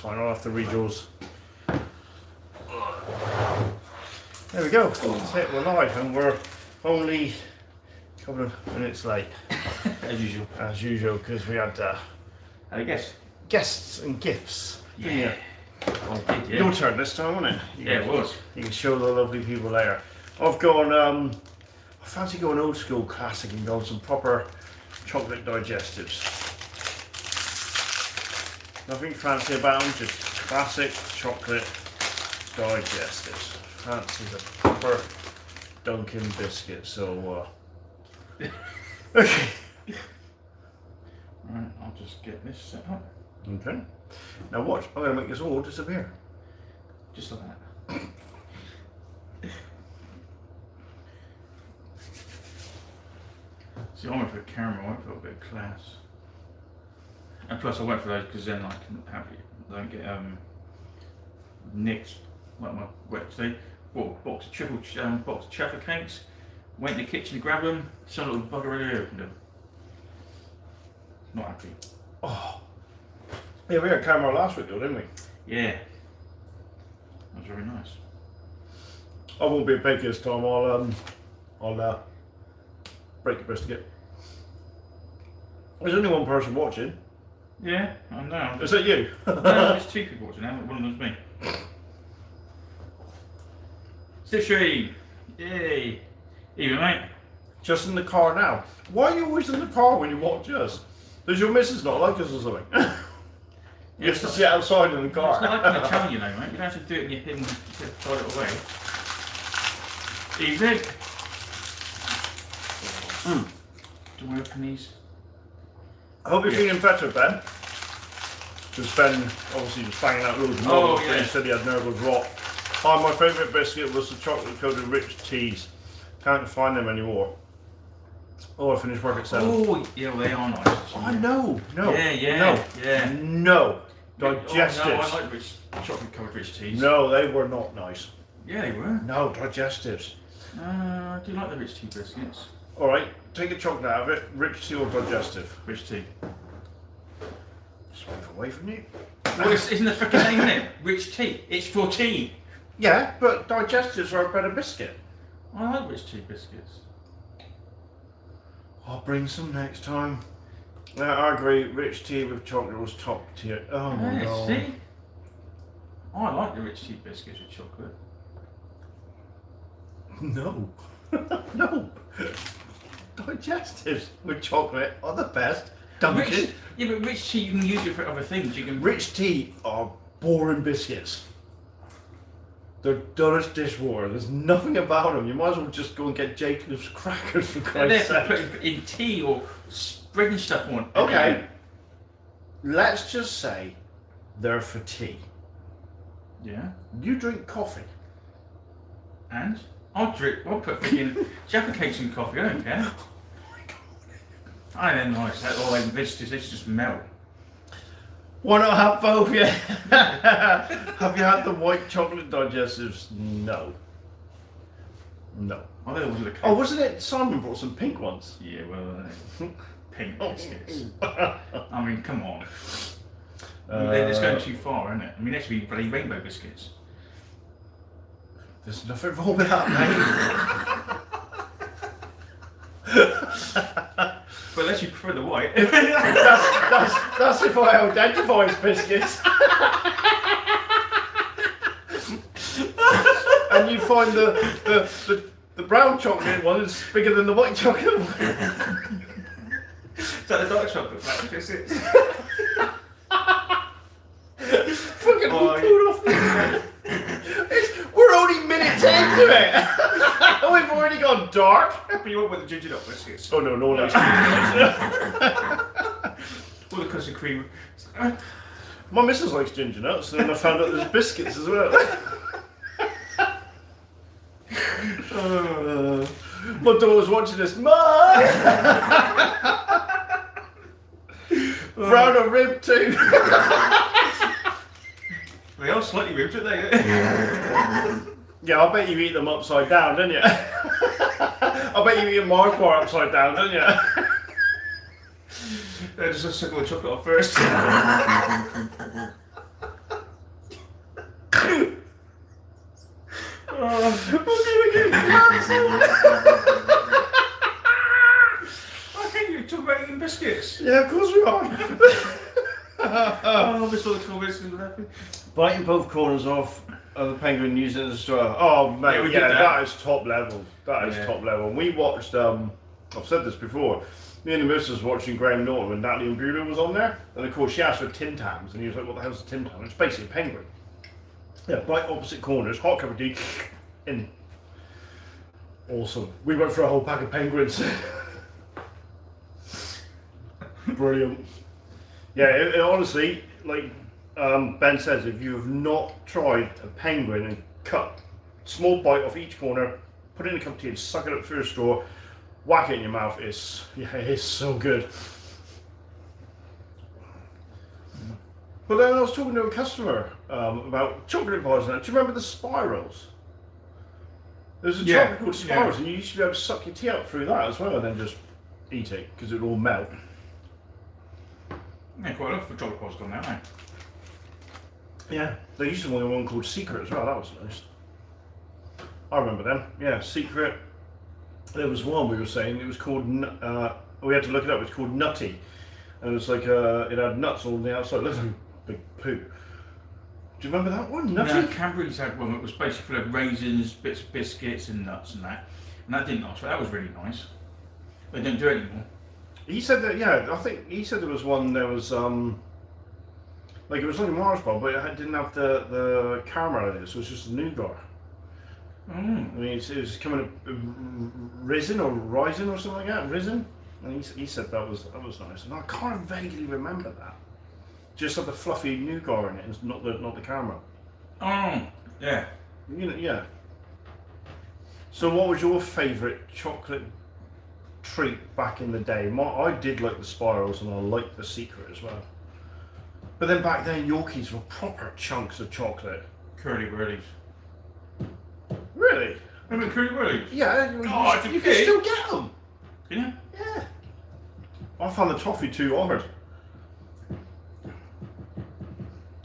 fine. I'll have to read yours. There we go. That's it. We're live, and we're only a couple of minutes late, As usual. as usual, because we had I guess. guests and gifts. Didn't you? I did, yeah. Your turn this time, wasn't it? Yeah, it was. You can show the lovely people later. I've gone. I fancy going old school, classic, and going some proper chocolate digestives. Nothing fancy about them, just classic chocolate digestives. Fancy the proper Dunkin' biscuit. So, okay. Right, I'll just get this set up. Okay. Now watch. I'm going to make this all disappear. Just like that. See, I went for a camera, I went for a bit of class. And plus I went for those because then I can have it, don't get nicked like my wet tea. Bought a box of box of chaffle cakes, went in the kitchen to grab them, some little bugger really opened them. Not happy. Oh. Yeah, we had a camera last week though, didn't we? Yeah. That was very nice. I won't be a baker this time. I'll break the brisket. There's only one person watching. Yeah, I know. Is that you? No, there's two people watching now, one of them's me. Step stream! Yay! Even mate. Just in the car now. Why are you always in the car when you watch us? Does your missus not like us or something? You have to sit outside in the car. It's not like an Italian, you know, mate. You don't have to do it in your hidden private way. Evening. Do I open these? I hope you're feeling better, Ben. Because Ben obviously was banging out loads of models, but he said he had Nurgle's Rot. Oh, my favourite biscuit was the chocolate coated rich teas. Can't find them anymore. Oh, I finished work at 7. Oh, yeah, well, they are nice. Oh, no. Yeah. No. Digestives. Oh, no, I like chocolate covered rich teas. No, they were not nice. Yeah, they were. No, digestives. I do like the rich tea biscuits. Alright, take a chocolate out of it. Rich tea or digestive? Rich tea. Just move away from you. Well, isn't the fucking name in it? Rich tea. It's for tea. Yeah, but digestives are a better biscuit. I like rich tea biscuits. I'll bring some next time. I agree, rich tea with chocolate was top tier. Oh my god. See? I like the rich tea biscuits with chocolate. No. No. Digestives with chocolate are the best. Dunkin'. Yeah, but rich tea, you can use it for other things. You can. Rich tea are boring biscuits. They're dull as dishwater. There's nothing about them. You might as well just go and get Jacob's crackers for Christ's sake. Put it in tea or spreading stuff on. Okay. Let's just say they're for tea. Yeah. You drink coffee. And I'll put freaking Jaffa cakes in coffee. I don't care. Oh my god. I don't know. This just melt. Why not have both? Yeah. Have you had the white chocolate digestives? No. No. I thought it was a cake. Oh, wasn't it? Simon brought some pink ones. Yeah, well, pink biscuits. I mean, come on. It's going too far, isn't it? I mean, it should be bloody rainbow biscuits. There's nothing wrong with that, mate. But unless you prefer the white. that's if I identify as biscuits. And you find the brown chocolate one is bigger than the white chocolate one. Is that the dark chocolate flat biscuits? Fucking pulled off the We're only minutes into it. We've already gone dark. But you went with the ginger nut biscuits. Oh no, no one else. All the custard cream. My missus likes ginger nuts, and then I found out there's biscuits as well. My daughter's watching this. Mum! Brown or rib too. They are slightly ribbed, aren't they? Yeah, I bet you eat them upside down, don't you? I bet you eat my part upside down, don't you? Just suck all the chocolate off first. Okay, you talk about eating biscuits. Yeah, of course we are. Oh, this all the comments is laughing. Biting both corners off of the penguin using it as a straw. Oh mate, Yeah, that is top level. That is Yeah. top level. We watched. I've said this before. Me and the missus watching Graham Norton when Natalie and Bueller was on there, and of course she asked for Tim Tams, and he was like, "What the hell's a Tim Tam?" It's basically a penguin. Yeah, bite opposite corners, hot cup of tea, in. Awesome. We went for a whole pack of penguins. Brilliant. Yeah, it honestly, like Ben says, if you have not tried a penguin and cut small bite off each corner, put it in a cup of tea and suck it up through a straw, whack it in your mouth, it's so good. But then I was talking to a customer about chocolate bars now. Do you remember the spirals? There's a chocolate called spirals, and you used to be able to suck your tea out through that as well and then just eat it because it would all melt. Yeah, quite a lot for chocolate bars gone now, eh? Yeah, they used to have one called Secret as well. That was nice. I remember them. Yeah, Secret. There was one we were saying. It was called. We had to look it up. It was called Nutty, and it was like it had nuts all on the outside. It looked like a big poo. Do you remember that one? Nutty. No, Cadbury's had one that was basically full of raisins, bits of biscuits, and nuts and that. And that didn't last, but that was really nice. They don't do it anymore. He said that. Yeah, I think he said there was one. There was like it was like a Mars bar, but it didn't have the caramel in it, so it was just a nougat. I mean, it was coming up risen or rising or something like that. Risen, and he said that was nice, and I kind of vaguely remember that. Just had the fluffy nougat in it, and not the caramel. Oh, yeah. You know, yeah. So, what was your favourite chocolate treat back in the day? I did like the spirals, and I liked the Secret as well. But then back then, Yorkies were proper chunks of chocolate. Curly Whirlies. Really? Remember Curly Whirlies? Yeah. You can still get them. Can you? Yeah. I found the toffee too hard.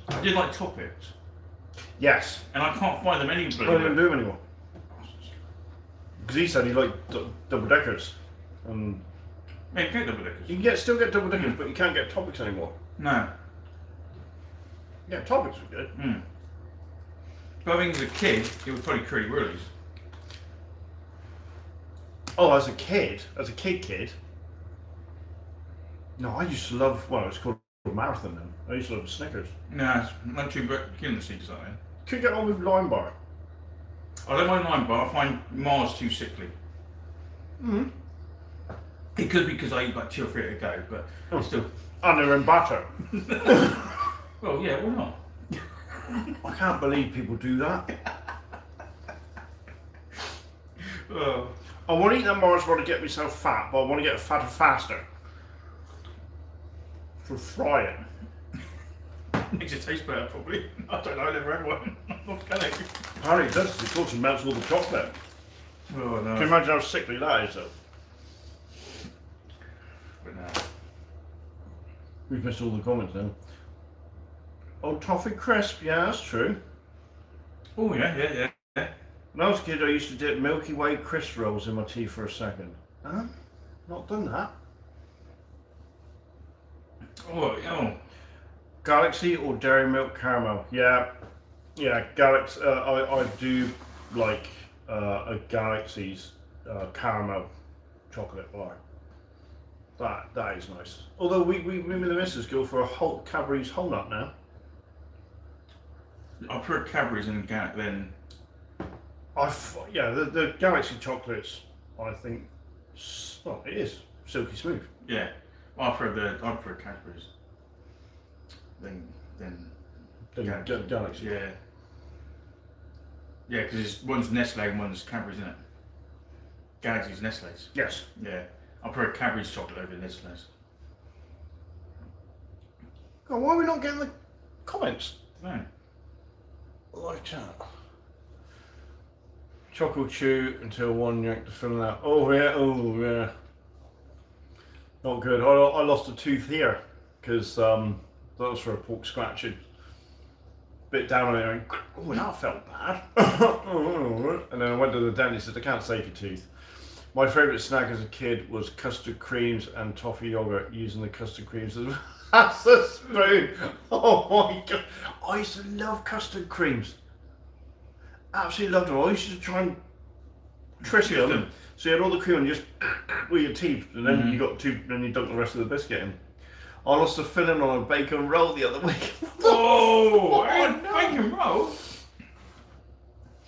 I did like Toppets. Yes. And I can't find them I didn't anywhere. do them anymore. Because he said he liked double deckers. And Yeah, you get double deckers. you can still get double deckers, but you can't get topics anymore. No. Yeah, topics were good. But I think as a kid, it was probably Curly Whirlies. Oh, as a kid. No, I used to love. Well, it's called Marathon then. I used to love Snickers. No, it's not too killing seeds like that. Could get on with Lime Bar. I don't mind Lime Bar, I find Mars too sickly. It could be because I eat like 2 or 3 at a go, but it's still. And they're in batter. Well, yeah, why not? I can't believe people do that. I want to eat that Mars bar to get myself fat, but I want to get fatter faster. So fry it. Makes it taste better, probably. I don't know, I never had one. I'm not gonna. Apparently it does. It also melts all the chocolate. Oh, no. Can you imagine how sickly that is, though? But no. We've missed all the comments now. Oh, toffee crisp. Yeah, that's true. Oh, yeah. When I was a kid, I used to dip Milky Way crisp rolls in my tea for a second. Huh? Not done that. Oh. Galaxy or Dairy Milk Caramel? Yeah, Galaxy. I do like a Galaxy's caramel chocolate bar. That is nice. Although we and the missus go for a whole Cadbury's whole nut now. I prefer Cadbury's and then. The Galaxy chocolates. I think, well, it is silky smooth. Yeah, well, I prefer Cadbury's. Then Galaxy. Yeah. Yeah, because one's Nestle and one's Cadbury's, isn't it? Galaxy's Nestle's. Yes. Yeah, I prefer Cadbury's chocolate over Nestle's. God, why are we not getting the comments? No. Live chat. Choco chew until one yank to fill out. Oh yeah. Not good. I lost a tooth here because that was for a pork scratching. bit down on it and oh, that felt bad. And then I went to the dentist and said, I can't save your teeth. My favourite snack as a kid was custard creams and toffee yogurt, using the custard creams as a spoon. Oh my god. I used to love custard creams. Absolutely loved them. I used to try and trick them. So you had all the cream and just with your teeth, and then you got then you dunk the rest of the biscuit in. I lost a filling on a bacon roll the other week. Oh, bacon roll?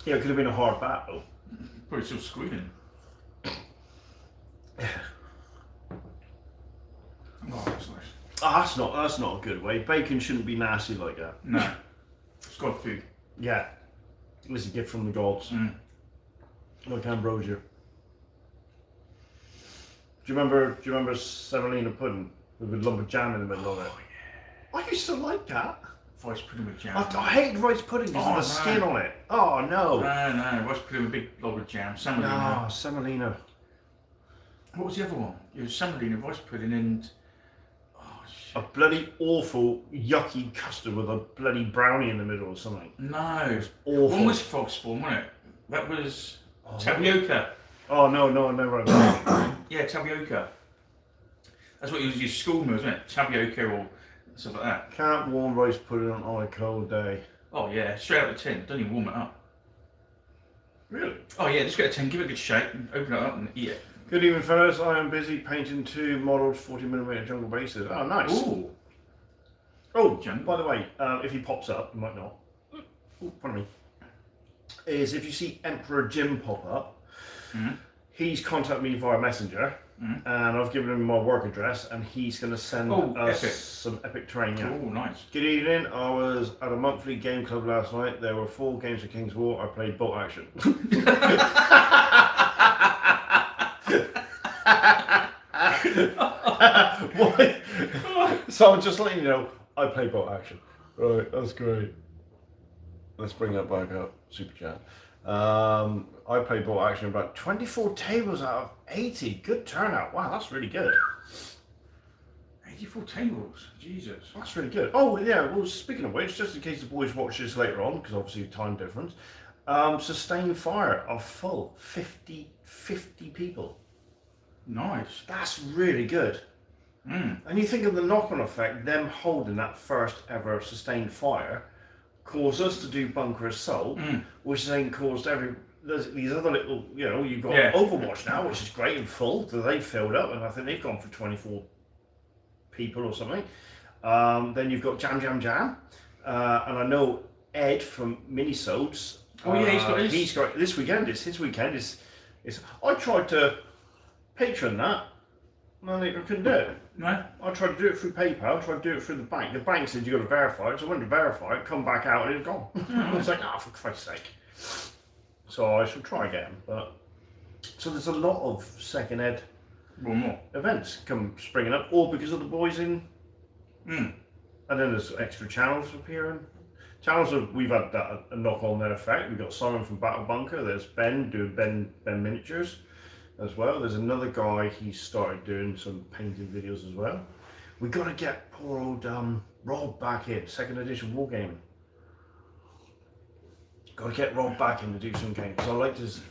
Yeah, it could have been a hard battle. Probably still screaming. Oh, that's nice. Oh, that's not a good way. Bacon shouldn't be nasty like that. No. It's God food. Yeah. It's a gift from the gods. Like ambrosia. Do you remember semolina pudding with a lump of jam in the middle of it? Yeah. I used to like that. Rice pudding with jam. I hated rice pudding because of the skin on it. Oh no. No, rice pudding with a big log of jam. Semolina. No, semolina. What was the other one? It was semolina, rice pudding, and a bloody awful, yucky custard with a bloody brownie in the middle or something. No. It was awful. One was frog spawn, wasn't it? That was tapioca. Oh no, I never had that. Yeah, tapioca. That's what you use your school meal, isn't it? Tapioca or stuff like that. Can't warm rice pudding on a cold day. Oh yeah, straight out the tin. Don't even warm it up. Really? Oh yeah, just get a tin, give it a good shake, and open it up and eat it. Good evening, fellas. I am busy painting 2 modelled 40mm jungle bases. Oh, nice. Ooh. Oh, by the way, if he pops up, you might not. Oh, pardon me. Is if you see Emperor Jim pop up, he's contacted me via Messenger, and I've given him my work address, and he's going to send us some epic terrain. Yeah. Oh, nice. Good evening. I was at a monthly game club last night. There were 4 games of King's War. I played bolt action. So I'm just letting you know, I play bolt action. Right, that's great. Let's bring that back up, super chat. I play bolt action about 24 tables out of 80. Good turnout. Wow, that's really good. 84 tables, Jesus. That's really good. Oh yeah, well speaking of which, just in case the boys watch this later on, because obviously time difference, Sustained Fire are full, 50 people. Nice. That's really good. And you think of the knock-on effect, them holding that first ever Sustained Fire caused us to do Bunker Assault, which then caused there's these other little, you've got Overwatch now, which is great and full, so they filled up, and I think they've gone for 24 people or something. Then you've got Jam, and I know Ed from Minisodes. Oh yeah, he's got this weekend. It's his weekend. I tried to patron that, and I couldn't do it. No. I tried to do it through PayPal. I tried to do it through the bank. The bank said you got to verify it, so I went to verify it. Come back out and it's gone. I was like, for Christ's sake. So I shall try again. But so there's a lot of second ed events come springing up, all because of the boys in. And then there's extra channels appearing. We've had that a knock-on net effect. We've got Simon from Battle Bunker. There's Ben doing Ben Miniatures as well. There's another guy, he started doing some painting videos as well. We got to get poor old Rob back in, 2nd edition Wargaming. Got to get Rob back in to do some games. I like his.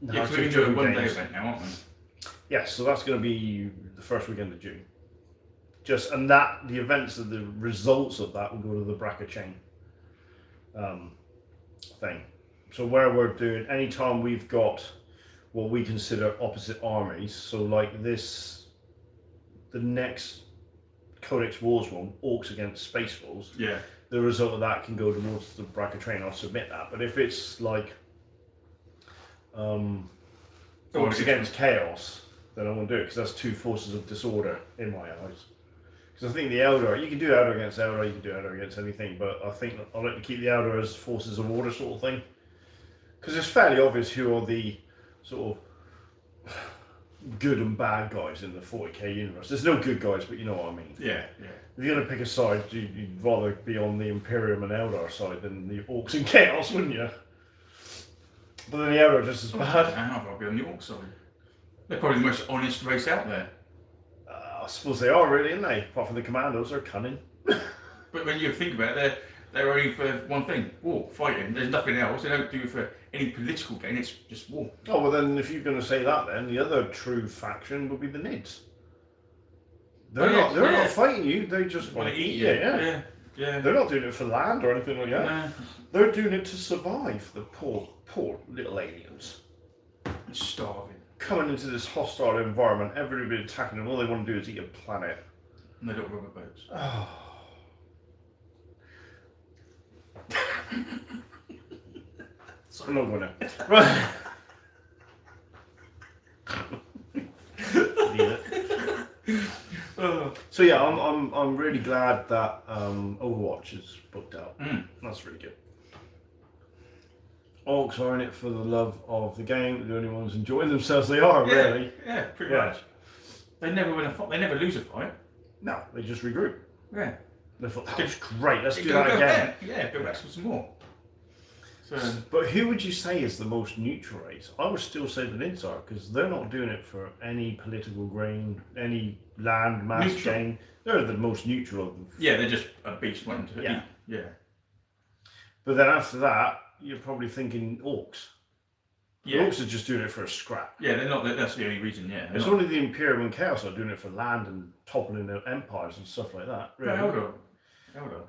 Yeah, so we're doing a one-day event now, aren't we? Yes, so that's going to be the first weekend of June. And the events of the results of that will go to the Braca chain thing. So where we're doing, anytime we've got what we consider opposite armies, so like this, the next Codex Wars one, Orcs against Space Wolves, the result of that can go towards the Braca train. I'll submit that. But if it's like Orcs against Chaos, then I won't do it, because that's 2 forces of disorder in my eyes. Because I think the Eldar, you can do Eldar against Eldar, you can do Eldar against anything, but I think I like to keep the Eldar as forces of order sort of thing. Because it's fairly obvious who are the sort of good and bad guys in the 40k universe. There's no good guys, but you know what I mean. Yeah. If you're going to pick a side, you'd rather be on the Imperium and Eldar side than the Orcs and Chaos, wouldn't you? But then the Eldar are just as bad. I'd rather be on the Orc side. They're probably the most honest race out there. I suppose they are really, aren't they? Apart from the Commandos, they're cunning. But when you think about it, They're only for one thing: war, fighting. There's nothing else. They don't do it for any political gain. It's just war. Oh well, then if you're going to say that, then the other true faction would be the Nids. They're not fighting you. They just want to eat you. Yeah. They're not doing it for land or anything like that. No. They're doing it to survive. The poor little aliens. Starving. Coming into this hostile environment, everybody attacking them. All they want to do is eat a planet. And they got rubber boats. Oh. So I'm not gonna. Right. So yeah, I'm really glad that Overwatch is booked out. That's really good. Orcs are in it for the love of the game. The only ones enjoying themselves they are, really. Yeah, pretty much. They never win a fight. They never lose a fight. No, they just regroup. Yeah. They thought that was great. Let's do that again. Yeah, go back for some more. So, but who would you say is the most neutral race? I would still say the Nids are, because they're not doing it for any political gain, any land mass gain. They're the most neutral of them. Yeah, they're just a beast wanting to eat. Yeah. But then after that, you're probably thinking Orcs. The Orcs are just doing it for a scrap. Yeah, they're not. That's the only reason. Yeah. It's only the Imperium and Chaos that are doing it for land and toppling their empires and stuff like that. Really.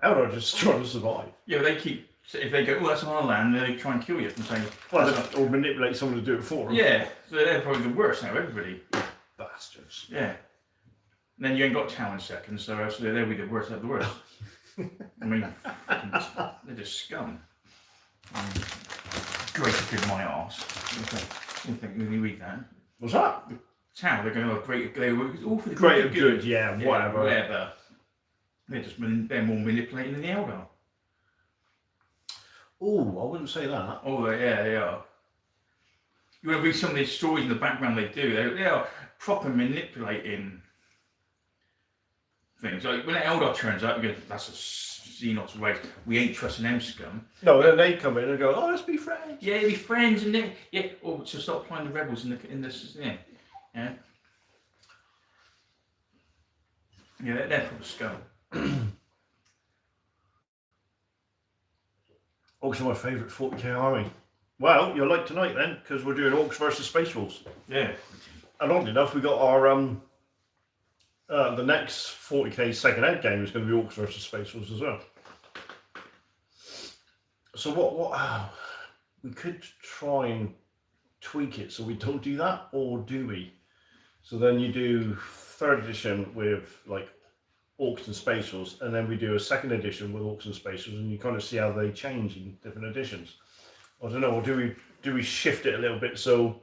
Eldar just trying to survive. Yeah, but they keep. If they go, that's on our land, they try and kill you from saying. Or manipulate someone to do it for them. Yeah, so they're probably the worst now. Everybody. Bastards. Yeah. And then you ain't got town in second, so they'll be the worst of the worst. I mean, they're just scum. Grated in my arse. When you read that. What's that? Town, they're going to they were all for the greater good, yeah, whatever. Whatever. They're more manipulating than the Eldar. Oh, I wouldn't say that. Oh, yeah, they are. You want to read some of these stories in the background they do. They are proper manipulating things. Like when an Eldar turns up, you go, that's a Xenos race. We ain't trusting them scum. No, then they come in and go, oh, let's be friends. Yeah, be friends, and then or to stop playing the rebels in this. Yeah. Yeah, they're proper scum. Orcs are my favourite 40k army. Well, you're like tonight then, because we're doing Orcs versus Space Wolves. Yeah. And oddly enough, we got our the next 40k second ed game is going to be Orcs versus Space Wolves as well. So what we could try and tweak it so we don't do that, or do we? So then you do 3rd edition with like Orcs and Space Wolves, and then we do a 2nd edition with Orcs and Space Wolves, and you kind of see how they change in different editions. I don't know, or do we shift it a little bit so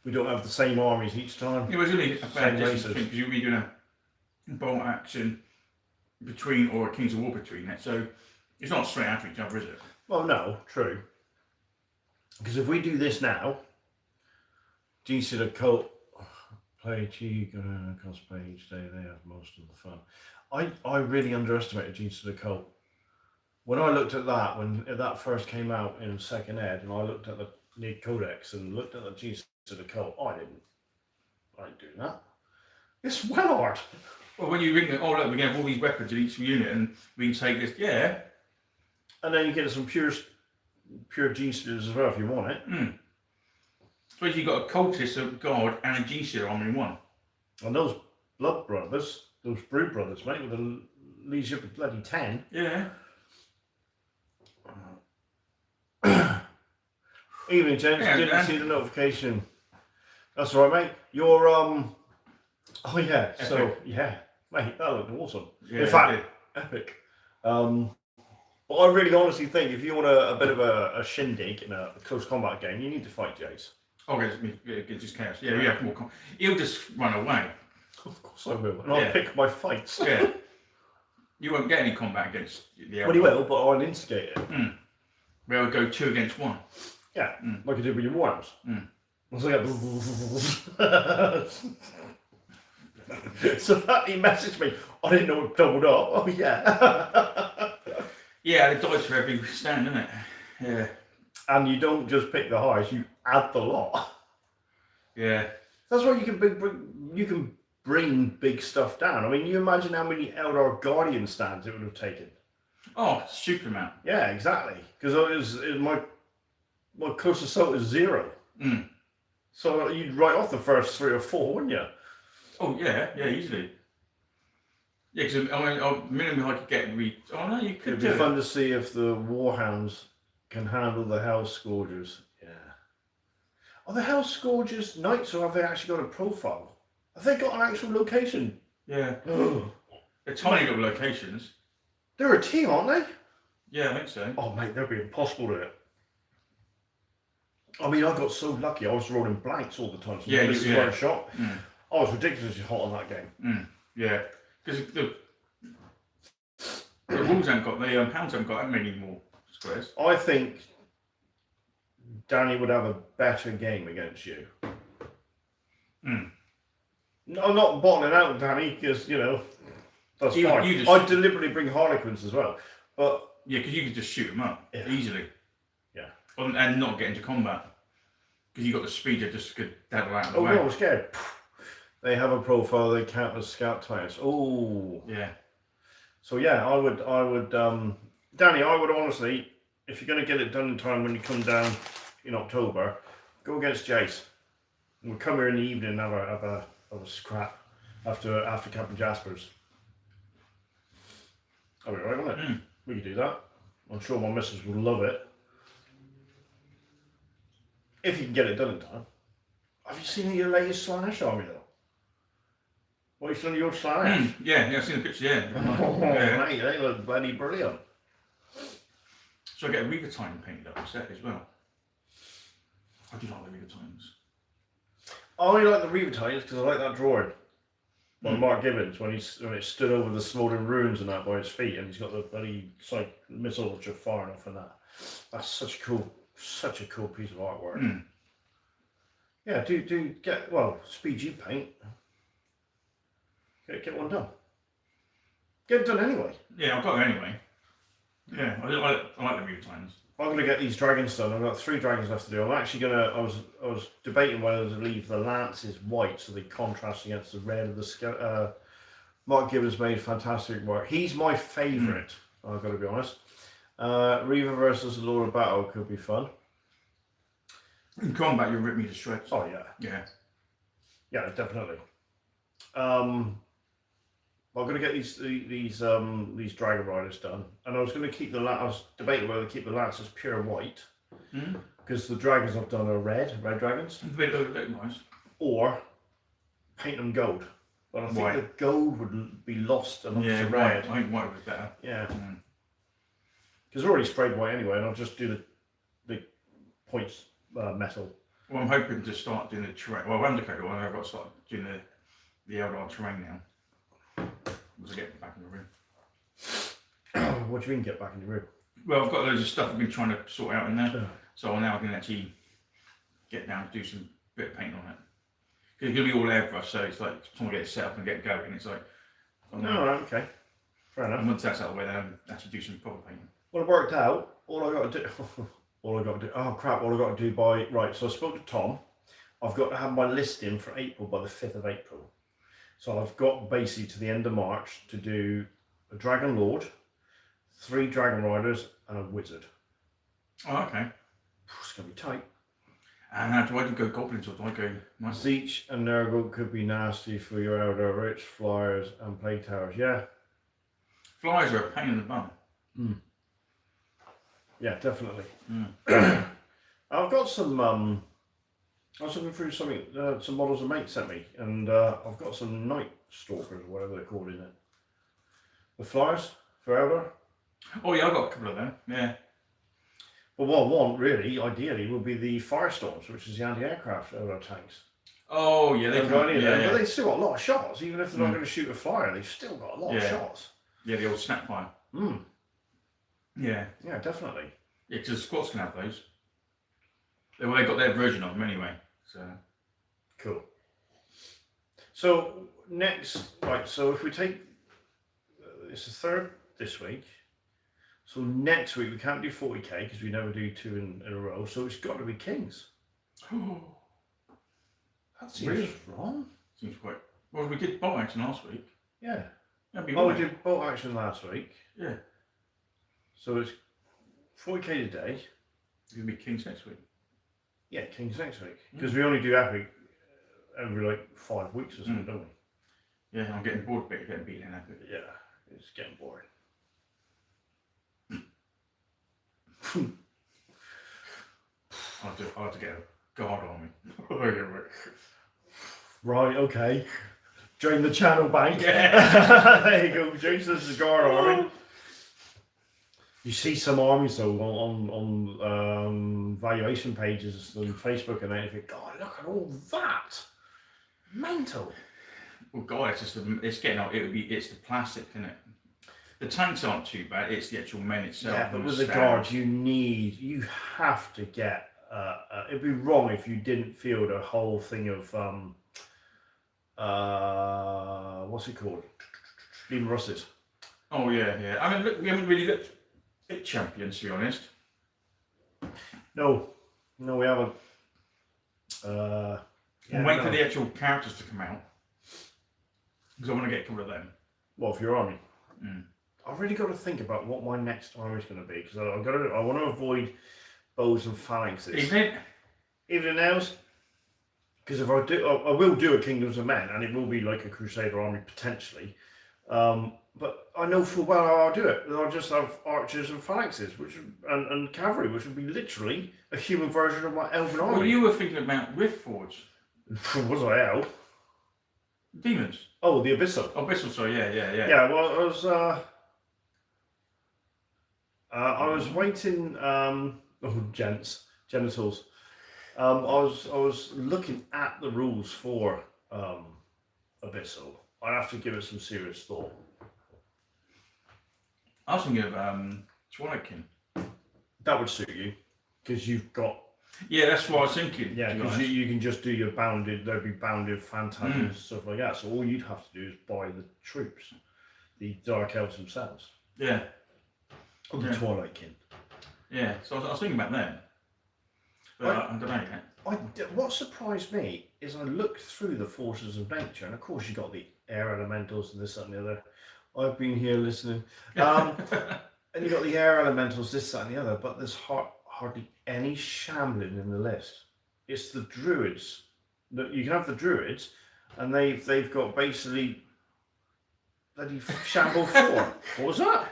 we don't have the same armies each time? It was really a bad difference because you'll be doing a bolt action between or a Kings of War between it, so it's not straight after each other, is it? Well, no, true. Because if we do this now, Gene to the cult. Play G, cosplay each day, they have most of the fun. I really underestimated Gene to the cult. When I looked at that, when that first came out in 2nd ed, and I looked at the Need Codex and looked at the Gene to the cult, I ain't doing that. It's well hard. Well, when you ring the, oh look, we have all these weapons in each unit and we can take this, yeah. And then you get some pure Gene Stealers as well if you want it. Suppose you've got a cultist, a god, and a G-Stealer army in one. And those blood brothers, those brood brothers, mate, with a leads you up to bloody 10. Yeah. Evening, gents. Didn't see the notification. That's all right, mate. You're oh yeah. Epic. So yeah, mate, that looked awesome. Yeah, in fact, epic. But I really honestly think if you want a bit of a shindig in a close combat game, you need to fight Jace. Oh, it's just chaos. Yeah, more. He'll just run away. Of course I will, and I'll pick my fights. Yeah. You won't get any combat against the. Well, you will, but I'll instigate it. We'll go 2 against 1. Yeah, like you did with your Warhouse. So that he messaged me. I didn't know it doubled up. Oh yeah. Yeah, the dice for every stand, isn't it? Yeah. And you don't just pick the highest; you add the lot. Yeah. That's why you can bring big stuff down. I mean, you imagine how many Eldar Guardian stands it would have taken. Oh, stupid amount. Yeah, exactly. Because my close assault is 0. Mm. So you'd write off the first 3 or 4, wouldn't you? Oh yeah, easily. Yeah, because I mean, minimum I could get oh no, you could It'd do be it. fun to see if the Warhounds can handle the Hell Scourgers. Yeah. Are the Hell Scourgers knights, or have they actually got a profile? Have they got an actual location? Yeah. Oh. They're tiny little locations. They're a team, aren't they? Yeah, I think so. Oh mate, they'd be impossible to hit. I mean, I got so lucky. I was rolling blanks all the time. So Yeah, this is where I shot. Mm. I was ridiculously hot on that game. Mm. Yeah, because the Wolves haven't got, the Hounds haven't got that many more squares. I think Danny would have a better game against you. Mm. No, I'm not bottling out Danny, because, that's fine. I'd deliberately bring Harlequins as well. But yeah, because you could just shoot them up easily. Yeah. And not get into combat. Because you got the speed to just could dabble out of the way. Oh no, I'm scared. They have a profile, they count as scout types. Oh. Yeah. So yeah, I would, Danny, I would honestly, if you're going to get it done in time when you come down in October, go against Jace. We'll come here in the evening and have a scrap after Captain Jasper's. I'll be right on it. Mm. We could do that. I'm sure my missus will love it. If you can get it done in time. Have you seen your latest Slanesh army though? What have you seen of your Slanesh? Yeah, I've seen the picture, yeah. Oh, Yeah. mate, they look bloody brilliant. So I get a Reaver Time painted up set as well. I do like the Reaver Times. I only like the Reaver Titans because I like that drawing by Mark Gibbons when it stood over the smouldering ruins and that by his feet, and he's got the bloody missile which are firing off and that. That's such a cool piece of artwork. Mm. Yeah, do get speed you paint. Get one done. Get it done anyway. Yeah, I've got it anyway. Yeah, I like the Reaver Times. I'm gonna get these dragons done. I've got 3 dragons left to do. I'm actually gonna. I was debating whether to leave the lances white so they contrast against the red of the. Mark Gibbons made fantastic work. He's my favourite. I've got to be honest. Reaver versus the Lord of Battle could be fun. In combat, you'll rip me to shreds. Oh yeah. Yeah. Yeah, definitely. I'm going to get these dragon riders done, and I was going to keep I was debating whether to keep the lances pure white, because the dragons I've done are red dragons. They look nice. Or paint them gold, but I think the gold would be lost amongst the red. I think white would be better. Yeah. Because I already sprayed white anyway, and I'll just do the points metal. Well, I'm hoping to start doing the terrain. Well, I've undercoated one. I've got to start doing the Eldar terrain now. Once I get back in the room. What do you mean get back in the room? Well, I've got loads of stuff I've been trying to sort out in there. So now I can actually get down and do some bit of paint on it. It's going to be all airbrush, so it's like trying to get it set up and get going. It's like, right, okay. Fair enough. And once that's out of the way, then I'll actually do some proper painting. Well, it worked out. All I got to do. Oh crap! All I got to do So I spoke to Tom. I've got to have my list in for April by the 5th of April. So I've got basically to the end of March to do a Dragon Lord, 3 Dragon Riders, and a Wizard. Oh, okay. It's gonna be tight. And now, do I go Goblins or do I go? Zeech and Nurgle could be nasty for your Eldar Rich, Flyers, and Plague Towers. Yeah. Flyers are a pain in the bum. Yeah, definitely. I've got some. I was looking through some models a mate sent me, and I've got some Night Stalkers, or whatever they're called in it. The Flyers for Eldar. Oh yeah, I've got a couple of them. Yeah. But what I want, really, ideally, would be the Firestorms, which is the anti-aircraft Eldar tanks. Oh yeah, they but they still got a lot of shots. Even if they're not going to shoot a flyer, they've still got a lot of shots. Yeah, the old Snapfire. Yeah. Yeah, definitely. Yeah, because the squads can have those. Well, they got their version of them anyway. So cool. So next, right? So if we take, it's the 3rd this week. So next week we can't do 40k because we never do 2 in a row. So it's got to be Kings. That seems wrong. Seems quite. Well, we did bolt action last week. Yeah. We we did bolt action last week. Yeah. So it's 40k a day. It's going to be King's next week. Yeah, King's next week. Because we only do Epic every like 5 weeks or something, don't we? Yeah, I'm getting bored a bit, getting beaten in Epic. Yeah, it's getting boring. I'll have to get a guard on me. Right, okay. Drain the channel bank. Yeah. There you go, Jason's the guard army. You see some armies though on valuation pages on Facebook and anything. God, look at all that. Mental. Well, God, it's getting out. It's the plastic, isn't it? The tanks aren't too bad. It's the actual men itself. Yeah, but with the guards, you have to get. It'd be wrong if you didn't field a whole thing of what's it called? Lima Russes. Oh yeah. I mean, look, we haven't really looked at champions, to be honest. No, we haven't. I'm waiting for the actual characters to come out because I want to get a couple of them. Well, for your army. I've really got to think about what my next army is going to be because I want to avoid bows and phalanxes. Even nails. Because if I do, I will do a Kingdoms of Men, and it will be like a Crusader army potentially. But I know full well how I'll do it. I'll just have archers and phalanxes, and cavalry, which would be literally a human version of my elven army. Well, you were thinking about Rift Forge. Was I out? Demons. Oh, the Abyssal. Oh, Abyssal, sorry, yeah. Yeah, well, I was waiting. Genitals. I was looking at the rules for Abyssal. I'd have to give it some serious thought. I was thinking of Twilight King. That would suit you because you've got. Yeah, that's what I was thinking. Yeah, because you can just do your bounded. There'd be bounded phantasms and stuff like that. So all you'd have to do is buy the troops, the Dark Elves themselves. Yeah. Or the Twilight King. Yeah, so I was thinking about them. But I don't know yet. What surprised me is I looked through the forces of nature, and of course you got the air elementals and this that, and the other. I've been here listening, and you got the air elementals, this that, and the other. But there's hardly any shambling in the list. It's the druids. You can have the druids, and they've got basically bloody shamble 4. What was that?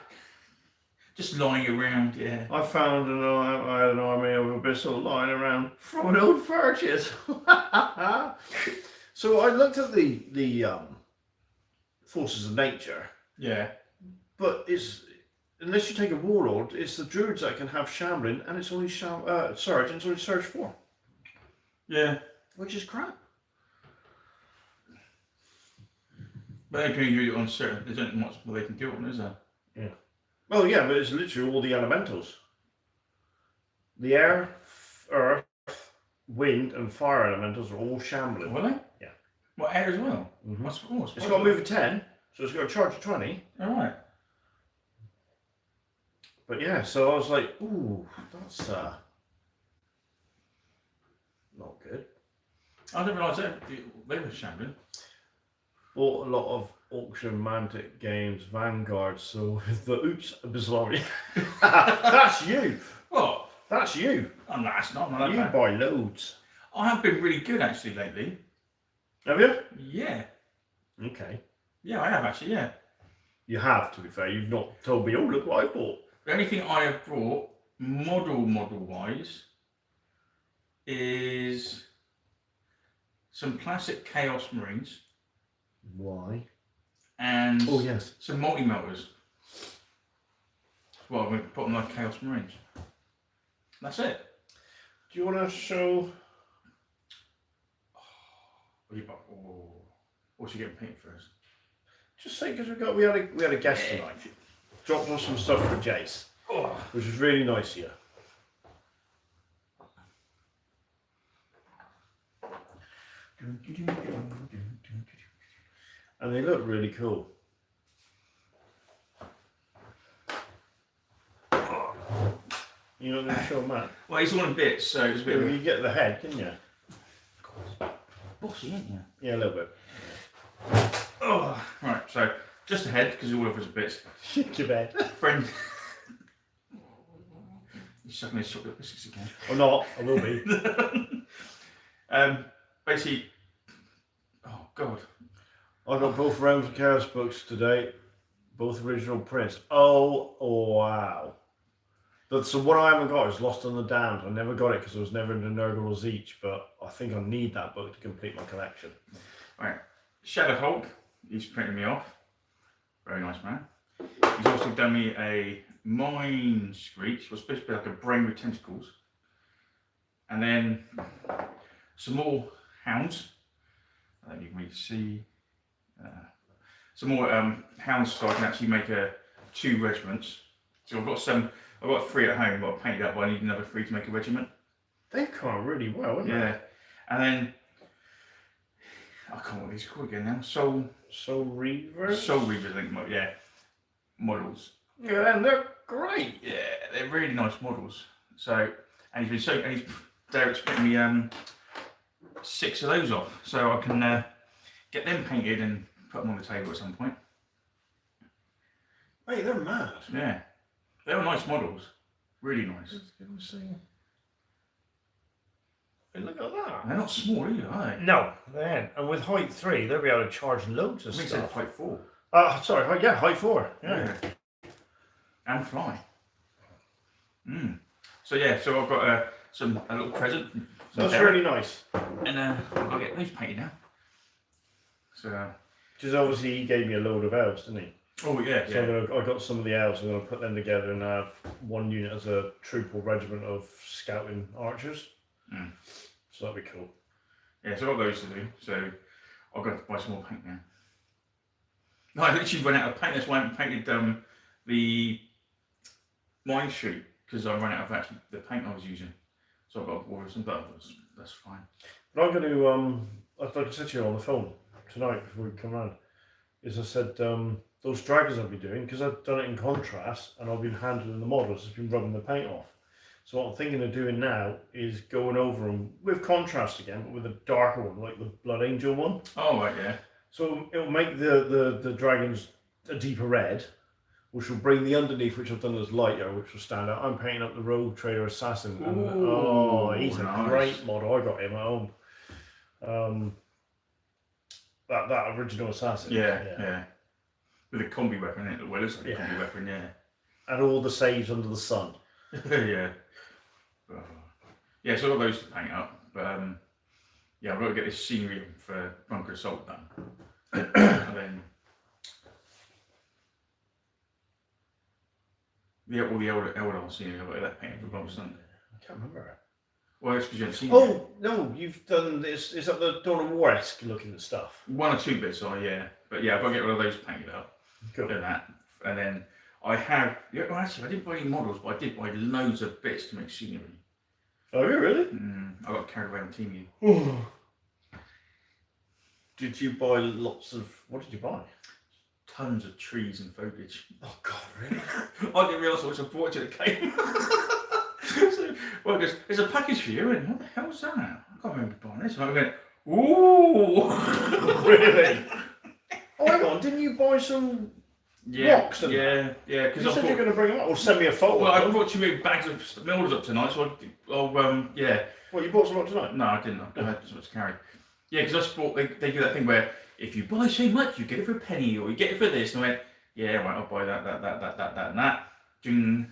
Just lying around, yeah. I found I had an army of Abyssal lying around from an old purchase. So I looked at the forces of nature. Yeah. But unless you take a warlord, it's the druids that can have shambling, and it's only surge, and it's only surge 4. Yeah. Which is crap. But they can do it on certain. There's only much more they can do on, is there? Yeah. Well, yeah, but it's literally all the elementals. The air, earth, wind, and fire elementals are all shambling. Were they? Yeah. What, air as well? Mm-hmm. Of course. It's got to move a 10, so it's got to charge a 20. All right. But yeah, so I was like, ooh, that's not good. I didn't realise they were shambling. Bought a lot of auction mantic games, Vanguard, so the Abyssal army. That's you. What? That's you. Oh, no, that's not. Not You that bad. buy loads. I have been really good actually lately. Have you? Yeah. Okay. Yeah, I have actually, yeah. You have, to be fair. You've not told me, oh, look what I bought. The only thing I have brought, model-wise, is some classic Chaos Marines. Why? And oh, yes, some multi-melters. Well, I'm going to put on like Chaos Marines. That's it. Do you want to show? What's you getting painted first? Just say because we had a guest tonight. Dropped off some stuff for Jace, which was really nice of you. And they look really cool. You're not going to show them that? Well, he's all in bits, so it's a bit of a... You get the head, can you? Bossy, ain't you? Yeah, a little bit. Oh, right, so just the head, because all of us are bits. Your bed. He's sucking his chocolate biscuits again. Or not, I will be. Basically, oh God. I got both Realms of Chaos books today, both original prints. Oh wow. So what I haven't got is Lost on the Damned. I never got it because I was never into Nurgle or Zeech, but I think I need that book to complete my collection. Right. Shadow Hulk, he's printing me off. Very nice man. He's also done me a Mind Screech, which was supposed to be like a brain with tentacles. And then some more hounds. I think you can really see. Some more hounds so I can actually make 2 regiments. So I've got 3 at home, but I've painted up, but I need another 3 to make a regiment. They come out really well, don't they? Yeah. And then, I can't remember what these are called again now. Soul Reavers, I think, yeah. Models. Yeah, and they're great. Yeah, they're really nice models. So, and Derek's putting me 6 of those off, so I can get them painted and put them on the table at some point. Mate, they're mad. Yeah, they were nice models, really nice. Hey, look at that. And they're not small either, are they? No, they ain't. And with height 3, they'll be able to charge loads of I think stuff. so, height 4. Sorry, height 4. Yeah. And fly. So yeah, so I've got a little present. That's really nice. And I'll get those painted now. So. Because obviously he gave me a load of elves, didn't he? Oh yeah. So I got some of the elves. I'm going to put them together and have one unit as a troop or regiment of scouting archers. So that'd be cool. Yeah, so I've got those to do. So I've got to buy some more paint now. No, I literally went out of paint. That's why I haven't painted the Mind Street, because I ran out of actually the paint I was using. So I've got to order some, but that's fine. But I'm going to, like I said to you on the phone tonight before we come round, is I said those dragons I'll be doing, because I've done it in contrast and I've been handling the models, I've been rubbing the paint off. So what I'm thinking of doing now is going over them with contrast again, but with a darker one, like the Blood Angel one. Oh, right, yeah. So it'll make the dragons a deeper red, which will bring the underneath, which I've done as lighter, which will stand out. I'm painting up the Rogue Trader Assassin. And, he's a great model. I got him at home. That original assassin. Yeah. With a combi weapon in it. Well, it's like a combi weapon, yeah. And all the saves under the sun. Yeah. Yeah, so I've got those to paint up. But yeah, I've got to get this scenery for Bunker Assault done. And then all the Eldar scenery, I've got that painted for Boston. I can't remember it. Well, that's because you haven't seen it. Oh, no, you've done this. Is that the Dawn of War-esque looking stuff? 1 or 2 bits are, yeah. But yeah, I've got to get rid of those painted up. Cool. Do that. And then I have, well, actually, I didn't buy any models, but I did buy loads of bits to make scenery. Oh, you really? I got carried away on Team Did you buy lots of, what did you buy? Tons of trees and foliage. Oh, God, really? I didn't realise how much I brought to the game. So, well, there's a package for you, and what the hell's that? I can't remember buying this. And I went, ooh! Really? Oh, hang on, didn't you buy some rocks? Yeah. Because you said you were going to bring them up, or send me a photo. Well, I brought 2 big bags of orders up tonight, so yeah. Well, you bought some up tonight? No, I didn't. I had so much to carry. Yeah, because I bought, they do that thing where if you buy so much, you get it for a penny, or you get it for this. And I went, yeah, right, I'll buy that, and that. Ding.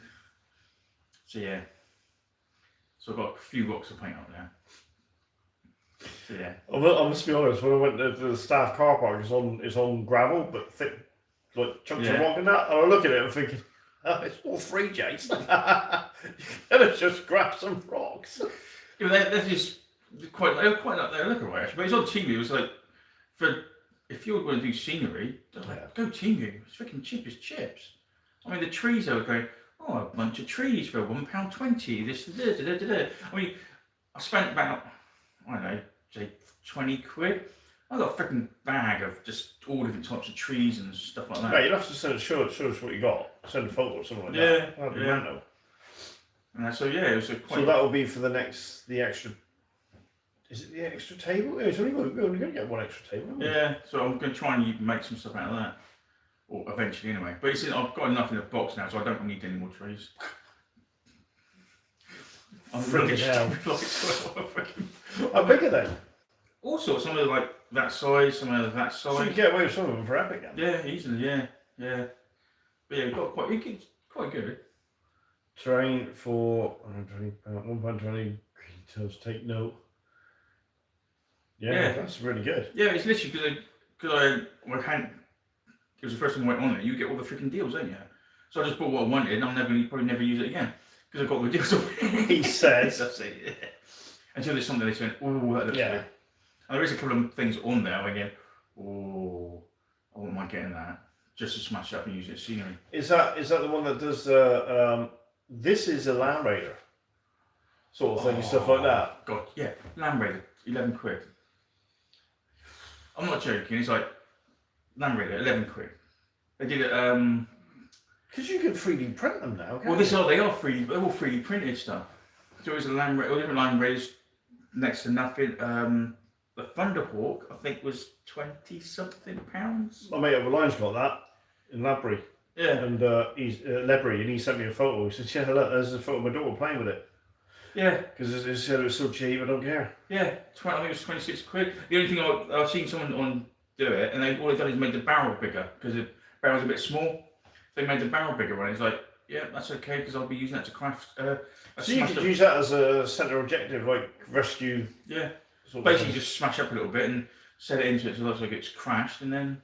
So yeah. So I've got a few rocks to paint up now. So yeah. I must be honest, when I went to the staff car park, it's on gravel, but thick, like chunks of rock and that. And I look at it and thinking, oh, it's all free, Jace. You better just grab some rocks. Yeah, they're just quite up there. Look away actually, but it's on TV. It was like, if you're going to do scenery, go TV. It's freaking cheap as chips. I mean, the trees they were going. Oh, a bunch of trees for £1.20. This. I mean, I spent about, I don't know, say 20 quid. I got a freaking bag of just all different types of trees and stuff like that. Yeah, you'll have to show us what you got. Send a photo or something like that. That'd be random. And so yeah, it was quite. So that will be for the extra. Is it the extra table? We're only going to get one extra table. Yeah, so I'm going to try and make some stuff out of that. Or eventually, anyway. But you see, I've got enough in the box now, so I don't need any more trees. Freaking hell. Like, How big are they? all sorts. Some are like that size, some are that So you size. get away with some of them for epic then? Yeah, easily. Yeah. But yeah, it quite good. Terrain for 1.20 details. Take note. Yeah, that's really good. Yeah, it's literally because I hadn't. It was the first time I went on it. You get all the freaking deals, don't you? So I just bought what I wanted, and I'm probably never use it again because I got all the deals. He says. That's it. Yeah. Until there's something they said, oh, that looks good. And there is a couple of things on there. Again, oh, I wouldn't mind getting that just to smash up and use it as scenery. Is that the one that does? This is a Land Raider sort of thing, stuff like that. God, yeah, Land Raider, £11. I'm not joking. It's like Land Raider, £11. They did it. Because you can 3D print them now. Well, they are 3D. They're all 3D printed stuff. So it's a Land Raider, all different Land Raiders, next to nothing. The Thunderhawk, I think, was £20-something. My mate over Line's got that in Ledbury. Yeah. And he's Ledbury, and he sent me a photo. He said, "Yeah, look, there's a photo of my daughter playing with it." Yeah. Because he said it was so cheap, I don't care. Yeah, I think it was £26. The only thing I've seen someone do it, and all they've done is made the barrel bigger because the barrel's a bit small. They made the barrel bigger, and it's like, yeah, that's okay because I'll be using that to craft. So you could use that as a centre objective, like rescue. Yeah. Basically, just smash up a little bit and set it into it so it looks like it's crashed, and then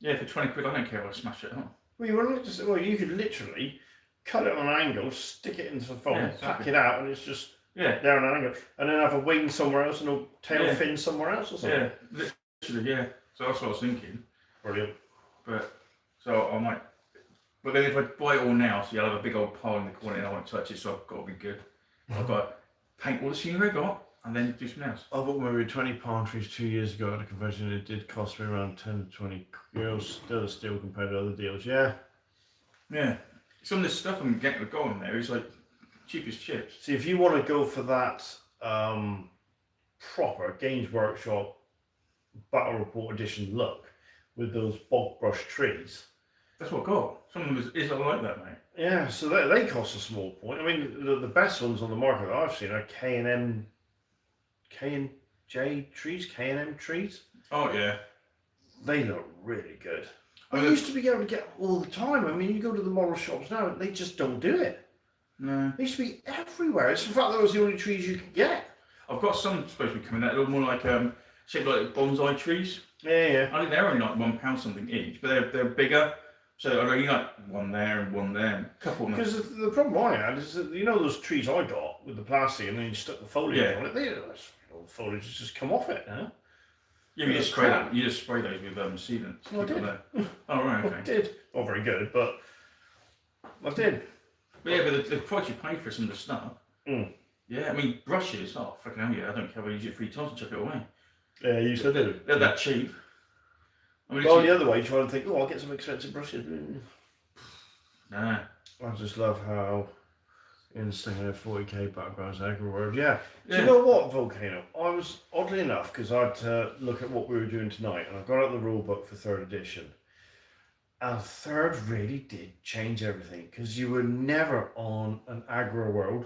yeah, for £20, I don't care if I smash it up. Well, you could literally cut it on an angle, stick it into the phone, exactly. pack it out, and it's just there on an angle, and then have a wing somewhere else and a tail fin somewhere else or something. Yeah, literally, yeah. So that's what I was thinking. Brilliant. But so I might. But then if I buy it all now, so I'll have a big old pile in the corner and I won't touch it, so I've got to be good. I've got to paint all the scenery I got and then do something else. I bought maybe 20 palm trees 2 years ago at a convention. It did cost me around 10 to 20 euros. Still a steal compared to other deals. Yeah. Some of the stuff I'm getting going there is like cheap as chips. See, if you want to go for that proper Games Workshop Battle Report Edition look with those bog brush trees. That's what I got. Some of them is like that, mate. Yeah, so they cost a small point. I mean, the best ones on the market that I've seen are K&J trees, K&M trees. Oh, yeah. They look really good. I used to be able to get them all the time. I mean, you go to the model shops now, they just don't do it. No. They used to be everywhere. It's the fact that was the only trees you could get. I've got some supposed to be coming out. They're more like shaped like bonsai trees. Yeah. I think they're only like £1 something each, but they're bigger. So I know you like one there and one there, and a couple. Because the problem I had is that, you know, those trees I got with the plastic, and then you stuck the foliage on it. All the foliage has just come off it now. Yeah, you just spray that. You just spray those with sealant. Oh, I did. Oh right, okay. I did. Not very good, but I did. But yeah, but the price you pay for some of the stuff. Yeah, I mean brushes. Oh freaking hell, yeah! I don't care if I use it 3 times and chuck it away. Yeah, you said it. They're that cheap. I mean, well, the other way, you try and think, oh, I'll get some expensive brushes. Nah. I just love how insane a 40k backgrounds everywhere. Yeah. Do you know what, Volcano? I was, oddly enough, because I'd look at what we were doing tonight, and I got out the rule book for 3rd edition. And 3rd really did change everything, because you were never on an aggro world.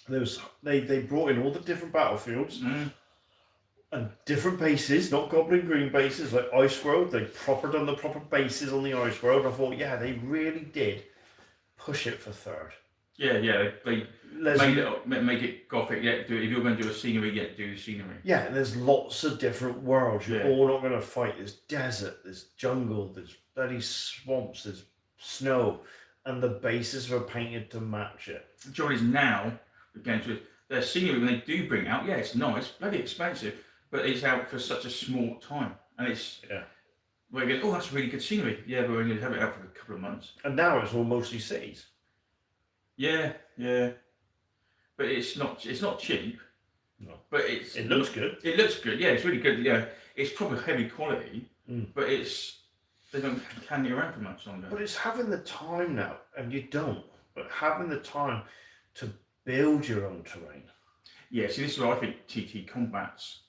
They brought in all the different battlefields. And different bases, not Goblin Green bases, like Ice World. They done the proper bases on the Ice World. I thought, yeah, they really did push it for 3rd. Yeah, they make it gothic. Yeah, if you're going to do a scenery, do the scenery. Yeah, and there's lots of different worlds. You're all not going to fight. There's desert, there's jungle, there's bloody swamps, there's snow, and the bases are painted to match it. The trouble is now, we're going to their scenery when they do bring it out. Yeah, it's nice, bloody expensive. But it's out for such a small time, and it's we're going, oh, that's really good scenery. Yeah, but we're going to have it out for a couple of months. And now it's all mostly cities. Yeah, but it's not cheap. No, but it looks good. It looks good. Yeah, it's really good. Yeah, it's probably heavy quality, but they don't candy around for much longer. But it's having the time now, and you don't. But having the time to build your own terrain. Yeah, see, this is where I think TT Combat's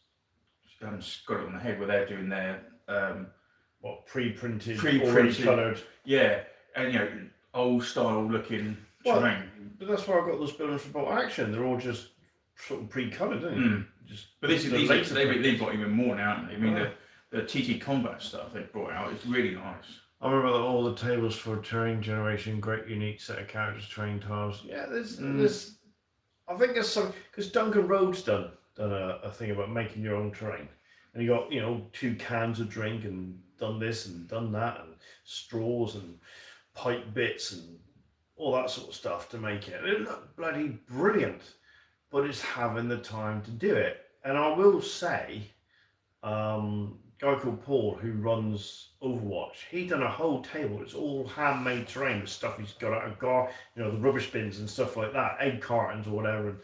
got it on the head, where they're doing their pre-printed, already coloured. Yeah, and old style looking terrain. But that's why I got those buildings for Bolt Action. They're all just sort of pre-coloured, isn't it? But they've got even more now, haven't they? I mean, the TT Combat stuff they brought out is really nice. I remember all the tables for terrain generation, great unique set of characters, terrain tiles. Yeah, there's I think there's some, because Duncan Rhodes done a thing about making your own terrain, and you got 2 cans of drink and done this and done that and straws and pipe bits and all that sort of stuff to make it. It looked bloody brilliant, but it's having the time to do it. And I will say, guy called Paul who runs Overwatch, he done a whole table. It's all handmade terrain, stuff he's got out of the rubbish bins and stuff like that, egg cartons or whatever. And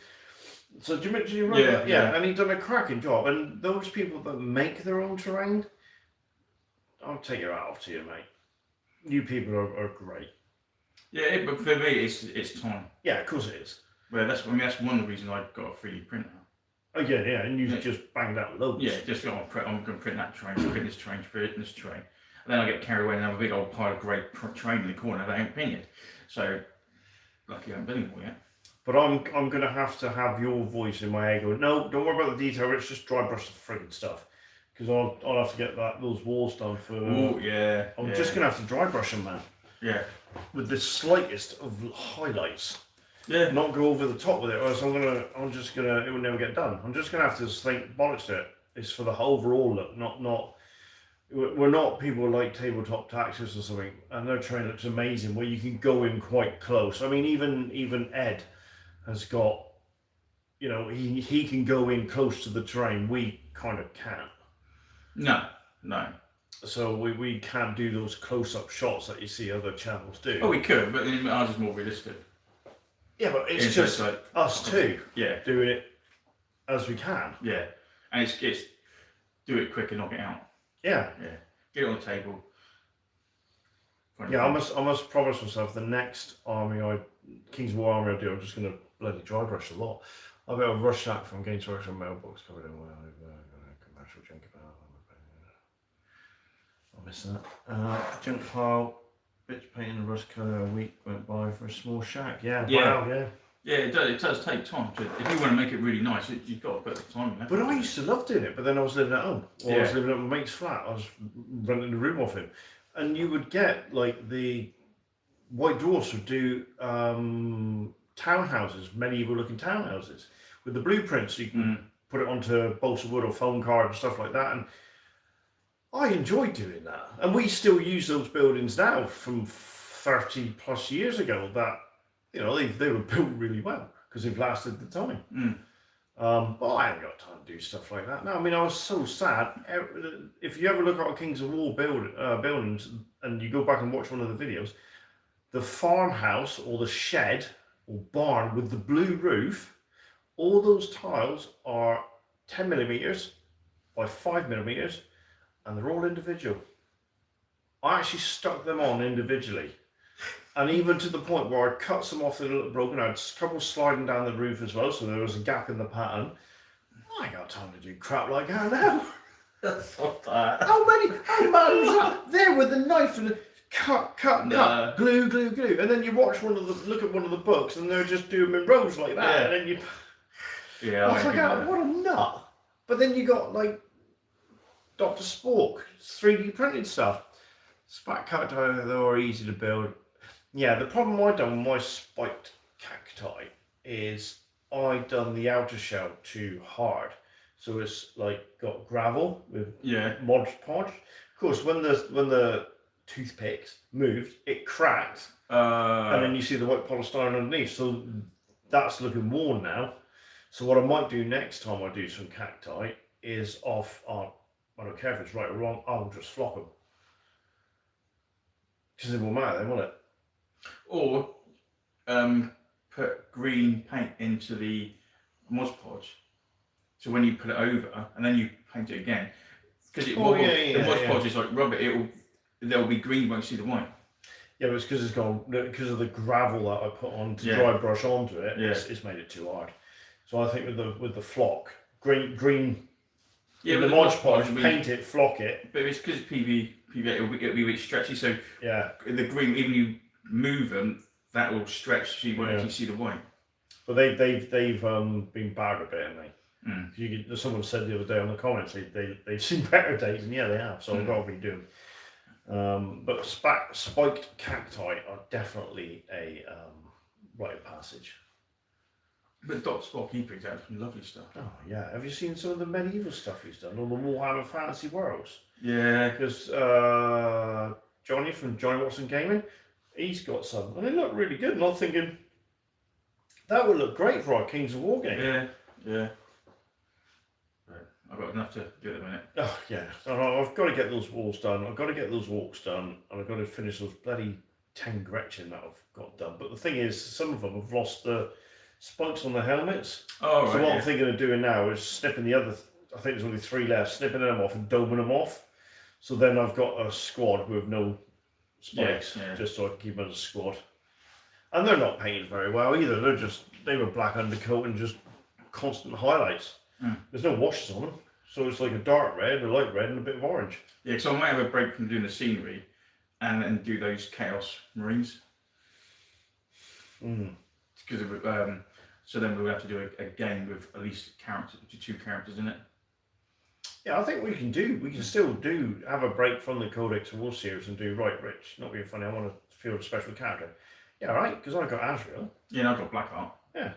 so do you remember that? Yeah, and he done a cracking job. And those people that make their own terrain, I'll take your hat off to you, mate. You people are great. Yeah, but for me, it's time. Yeah, of course it is. Well, that's one of the reasons I got a 3D printer. Oh yeah, and you just banged out loads. Yeah, just I'm going to print that terrain, print this terrain, print this terrain, and then I get carried away and have a big old pile of grey terrain in the corner that I ain't painted. So lucky I haven't done it yet. But I'm going to have your voice in my head going, no, don't worry about the detail. It's just dry brush the friggin' stuff, because I'll have to get those walls done for. Oh yeah. I'm just going to have to dry brush them, man. Yeah. With the slightest of highlights. Yeah. Not go over the top with it, or else it will never get done. I'm just gonna have to think bollocks to it. It's for the overall look, not. We're not people like Tabletop Tactics or something, and their terrain looks amazing where you can go in quite close. I mean, even Ed has got, he can go in close to the terrain. We kind of can't. No. So we can't do those close-up shots that you see other channels do. Oh, we could, but ours is more realistic. Yeah, but it's just like us two doing it as we can. Yeah, and it's do it quick and knock it out. Yeah. Get it on the table. Yeah, I must promise myself the next King's War army I do, I'm just going to bloody dry brush a lot. I'll be able to rush that from Games Workshop mailbox covered in commercial junk. I'll miss that. Junk pile. Bits painting and rust colour. A week went by for a small shack. Yeah. Wow, yeah. Yeah, it does take time. If you want to make it really nice, you've got to put the time in there. But I used to love doing it, but then I was living at home. Or I was living at my mate's flat. I was renting the room off him. And you would get, like, the White Dwarfs would do townhouses, medieval-looking townhouses, with the blueprints. So you can put it onto balsa wood or foam card and stuff like that. And I enjoyed doing that, and we still use those buildings now from 30 plus years ago. That they were built really well because they've lasted the time. But I haven't got time to do stuff like that. No, I mean, I was so sad. If you ever look at our Kings of War buildings and you go back and watch one of the videos, the farmhouse or the shed or barn with the blue roof, all those tiles are 10 millimeters by 5 millimeters. And they're all individual. I actually stuck them on individually. And even to the point where I cut some off that looked broken. I had a couple sliding down the roof as well, so there was a gap in the pattern. I ain't got time to do crap like that now. Stop that. How mad was that? There with the knife and cut, glue. And then you look at one of the books and they're just doing them in rows like that. Yeah. And then you... Yeah, I was like, what a nut. But then you got like Dr. Spork, 3D printed stuff. Spat cacti, they were easy to build. Yeah, the problem I done with my spiked cacti is I done the outer shell too hard. So it's like got gravel with Mod Podge. Of course, when the toothpicks moved, it cracked. And then you see the white polystyrene underneath. So that's looking worn now. So what I might do next time I do some cacti is I don't care if it's right or wrong, I'll just flock them. Because it won't matter then, will it? Or put green paint into the Mod Podge. So when you put it over and then you paint it again, because the Mod Podge is like rubber, there'll be green, you won't see the white. Yeah, but it's because of the gravel that I put on to dry brush onto it. It's made it too hard. So I think with the flock, green. Yeah, the Mod Podge, paint it, flock it. But it's because it's PVA, it'll be a bit stretchy. So the green, even you move them, that will stretch so you won't actually see the white. But they've been bad a bit, haven't they? Mm. Someone said the other day on the comments they've seen better days, and yeah, they have. So I've got to redo them. But spiked cacti are definitely a rite of passage. But Dot Spock, he picked out some lovely stuff. Oh yeah, have you seen some of the medieval stuff he's done, or the Warhammer Fantasy Worlds? Yeah, Because Johnny from Johnny Watson Gaming, he's got some, and they look really good. And I'm thinking that would look great for our Kings of War game. Yeah. I've got enough to do at the minute. Oh yeah, so I've got to get those walls done. I've got to get those walks done, and I've got to finish those bloody 10 Gretchen that I've got done. But the thing is, some of them have lost the spikes on the helmets. Oh, right, so what I'm thinking of doing now is snipping the other, I think there's only 3 left, snipping them off and doming them off. So then I've got a squad with no spikes, just so I can keep them as a squad. And they're not painted very well either. They were black undercoat and just constant highlights. There's no washes on them. So it's like a dark red, a light red, and a bit of orange. Yeah, so I might have a break from doing the scenery and then do those Chaos Marines. Because so then we'll have to do a game with at least 2 characters in it. Yeah, I think we can still have a break from the Codex of War series and do, right, Rich, not being funny, I want to field a special character. Yeah, right, because I've got Azrael. Yeah, and I've got Blackheart. Yeah.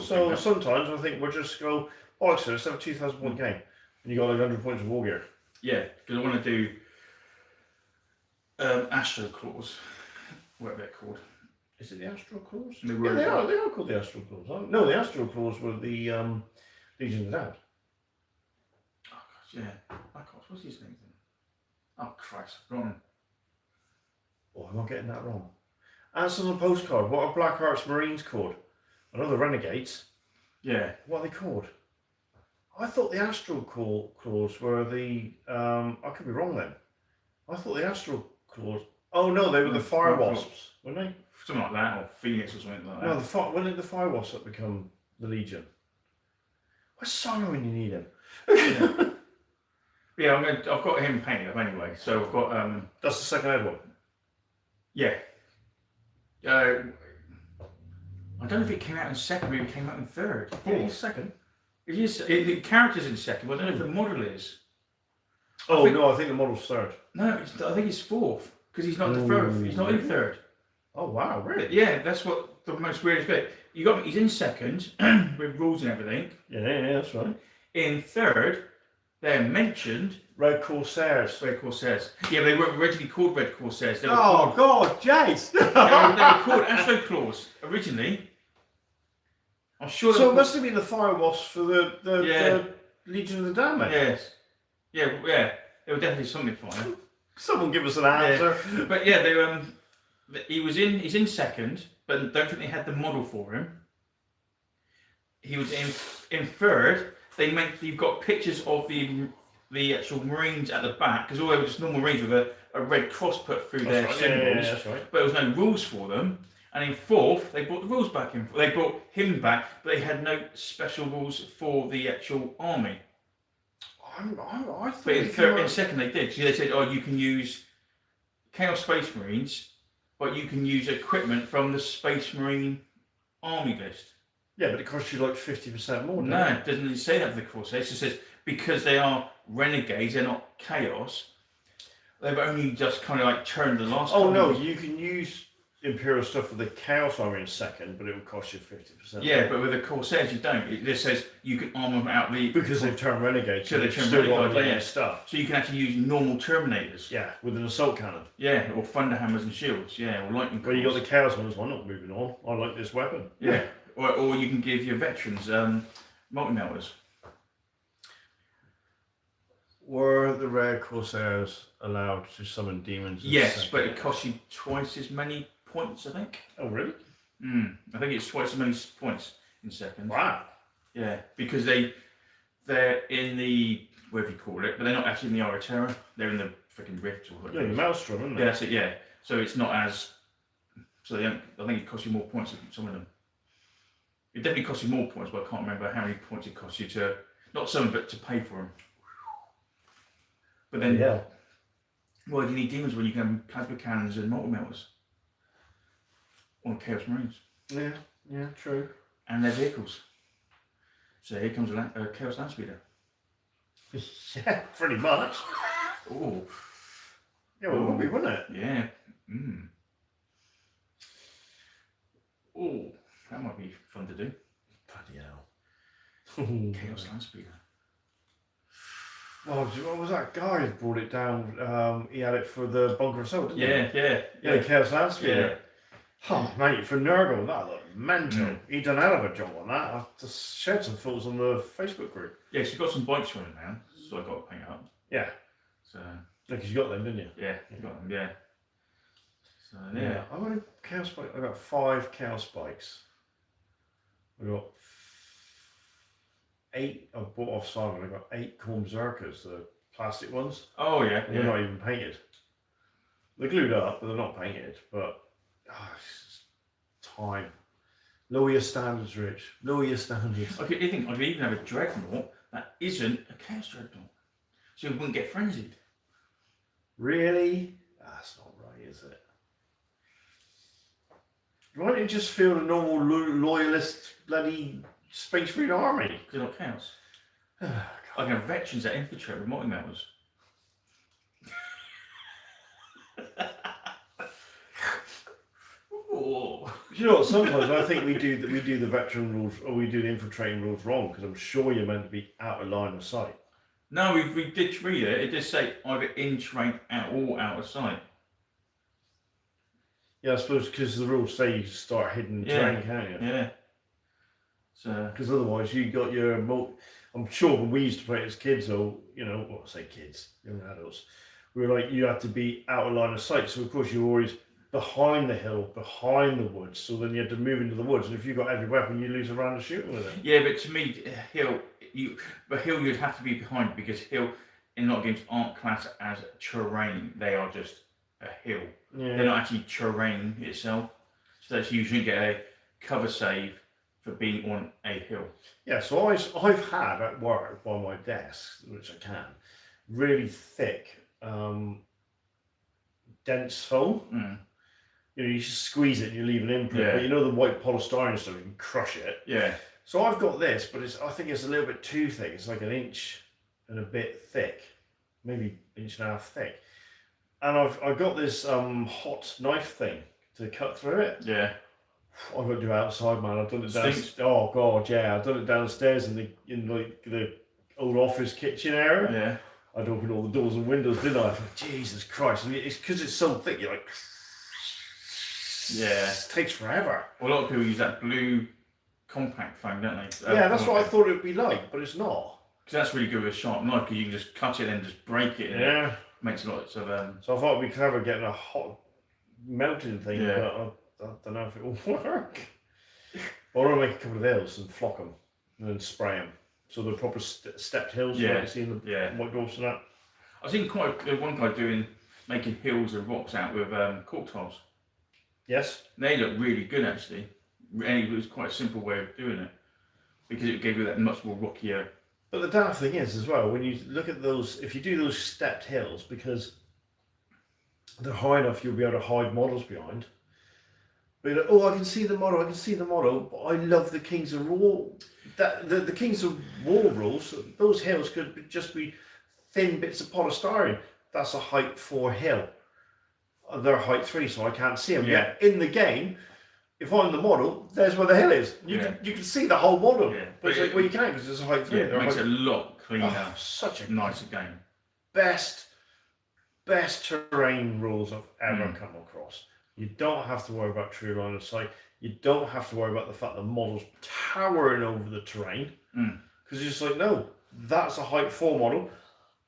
So sometimes I think we'll just go, so let's have a 2,000 point game. And you got like 100 points of war gear. Yeah, because I want to do Astro Claws, whatever they're called. Is it the Astral Claws? They are called the Astral Claws. No, the Astral Claws were the Legion of the Damned. Oh gosh, yeah. Blackheart, what's his name then? Oh Christ, I've gone. Oh, am I getting that wrong? Answer on the postcard. What are Blackheart's Marines called? I know the Renegades. Yeah. What are they called? I thought the Astral Claws were the... I could be wrong then. I thought the Astral Claws... Oh no, they were the Fire Wasps, weren't they? Something like that, or Phoenix or something like that. No, when did the Fire Wasps that become the Legion? Where's Simon when you need him? Yeah, I've got him painted up anyway, so I've got... That's the second head one? Yeah. I don't know if it came out in second, maybe it came out in third. Yeah, second. It is. The character's in second, but I don't know if the model is. I think the model's third. No, I think it's fourth, because he's not the third. He's not in third. Oh wow, really? Yeah, that's what the most weirdest bit. He's in second with rules and everything. Yeah, that's right. In third, they're mentioned. Red Corsairs. Yeah, they weren't originally called Red Corsairs. They were God, Jace! they were called Astro Claws originally. I'm sure. So it must have been the Fire Wasps for the Legion of the Damned. Yes. Yeah. They were definitely something for him. Someone give us an answer. Yeah. But yeah, he's in second, but don't think they had the model for him. He was in third. They meant you've got pictures of the actual Marines at the back, because all they were just normal Marines with a red cross put through their symbols. Yeah, that's right. But there was no rules for them. And in fourth, they brought the rules back in. They brought him back, but they had no special rules for the actual army. I thought. But in second, they did. So they said, you can use Chaos Space Marines, but you can use equipment from the Space Marine army list. Yeah, but it costs you like 50% more. No, it doesn't really say that for the Corsairs. It just says because they are renegades, they're not chaos. They've only just kind of like turned the last. Oh no, you can use Imperial stuff for the Chaos Army in second, but it will cost you 50%. Yeah, but with the Corsairs you don't. It just says you can arm them out because they've turned renegades. So they've turned renegades, stuff. So you can actually use normal Terminators. Yeah, with an assault cannon. Yeah, or thunder hammers and shields. Yeah, or lightning. Well, you got the Chaos ones. I'm not moving on. I like this weapon. Yeah, or you can give your veterans multi-melters. Were the Red Corsairs allowed to summon demons? Yes, but it costs you twice as many points, I think. Oh, really? I think it's twice as many points in second. Wow. Yeah, because they're in the, whatever you call it, but they're not actually in the Aura Terror. They're in the freaking Rift or whatever. Yeah, the Maelstrom, isn't it? Yeah, that's it, yeah. So it's not as, so I think it costs you more points than some of them. It definitely costs you more points, but I can't remember how many points it costs you to, not some, but to pay for them. But then, why do you need demons when you can have plasma cannons and multi-melters? on Chaos Marines. Yeah, true. And their vehicles. So here comes a Chaos Land Speeder. Yeah, pretty much. Oh. Yeah, well, it would be, wouldn't it? Yeah. Oh, that might be fun to do. Bloody hell. Chaos Land Speeder. Well, what was that guy who brought it down? He had it for the Bunker Assault, didn't he? Yeah. Chaos Land Speeder. Yeah. Oh, mate, for Nurgle, that looked mental. He done a hell of a job on that. I just shared some photos on the Facebook group. Yeah, so you've got some bikes running now, so I got to paint it up. Yeah. So. Because you got them, didn't you? Yeah, you got them, yeah. So, yeah. I got a Chaos bike. I got 5 Chaos bikes. I got 8. I bought off Simon. I got 8 Corn Berserkers, the plastic ones. Oh, yeah. They're not even painted. They're glued up, but they're not painted. But it's just time. Lower your standards, Rich. Lower your standards. I could even have a Dreadnought that isn't a Chaos Dreadnought. So you wouldn't get frenzied. Really? That's not right, is it? Why don't you just field a normal loyalist bloody Space Marine army? Because they're not Chaos. I can have veterans that infiltrate with multi-melters. You know what? Sometimes I think we do the veteran rules or we do the infiltrating rules wrong because I'm sure you're meant to be out of line of sight. No, we did read it. It did say either in terrain or out of sight. Yeah, I suppose because the rules say you start hidden terrain, can't you? Yeah. So. Because otherwise you got your. I'm sure when we used to play as kids, though, well, I say kids, young adults, we were like you had to be out of line of sight. So of course you were always behind the hill, behind the woods. So then you had to move into the woods, and if you got every weapon, you lose a round of shooting with it. Yeah, but to me, hill you'd have to be behind because hill in a lot of games aren't classed as terrain. They are just a hill. Yeah. They're not actually terrain itself. So that's usually get a cover save for being on a hill. Yeah, so I've had at work by my desk, which I can, really thick, dense foam. You just squeeze it and you leave an imprint. But the white polystyrene stuff, you can crush it. Yeah. So I've got this, but I think it's a little bit too thick. It's like an inch and a bit thick, maybe inch and a half thick. And I've got this hot knife thing to cut through it. Yeah. I've got to do it outside, man. I've done it downstairs. Oh god, yeah. I've done it downstairs in the old office kitchen area. Yeah. I'd open all the doors and windows, didn't I? Jesus Christ! And it's because it's so thick. You're like, yeah. It takes forever. Well, a lot of people use that blue compact foam, don't they? Yeah, that's what I thought it would be like, but it's not. Because that's really good with a sharp knife, because you can just cut it and just break it. And it makes lots of. So I thought it'd be clever getting a hot melting thing, but I don't know if it will work. I want to make a couple of hills and flock them and then spray them. So they're proper stepped hills, like you see in the white dwarfs and that. I've seen one guy making hills and rocks out with cork tiles. Yes. They look really good actually. And it was quite a simple way of doing it because it gave you that much more rockier. But the daft thing is as well, when you look at those, if you do those stepped hills, because they're high enough, you'll be able to hide models behind. But you're like, oh, I can see the model, but I love the Kings of War. The Kings of War rules, those hills could just be thin bits of polystyrene. That's a height 4 hill. They're height 3, so I can't see them. Yeah. In the game, if I'm the model, there's where the hill is. You can see the whole model. Yeah. But it's like, well, you can't because it's a height 3. Yeah, it makes it a lot cleaner. Oh, such a nicer game. Best terrain rules I've ever come across. You don't have to worry about true line of sight. You don't have to worry about the fact the model's towering over the terrain. Because you're just like, no, that's a height 4 model.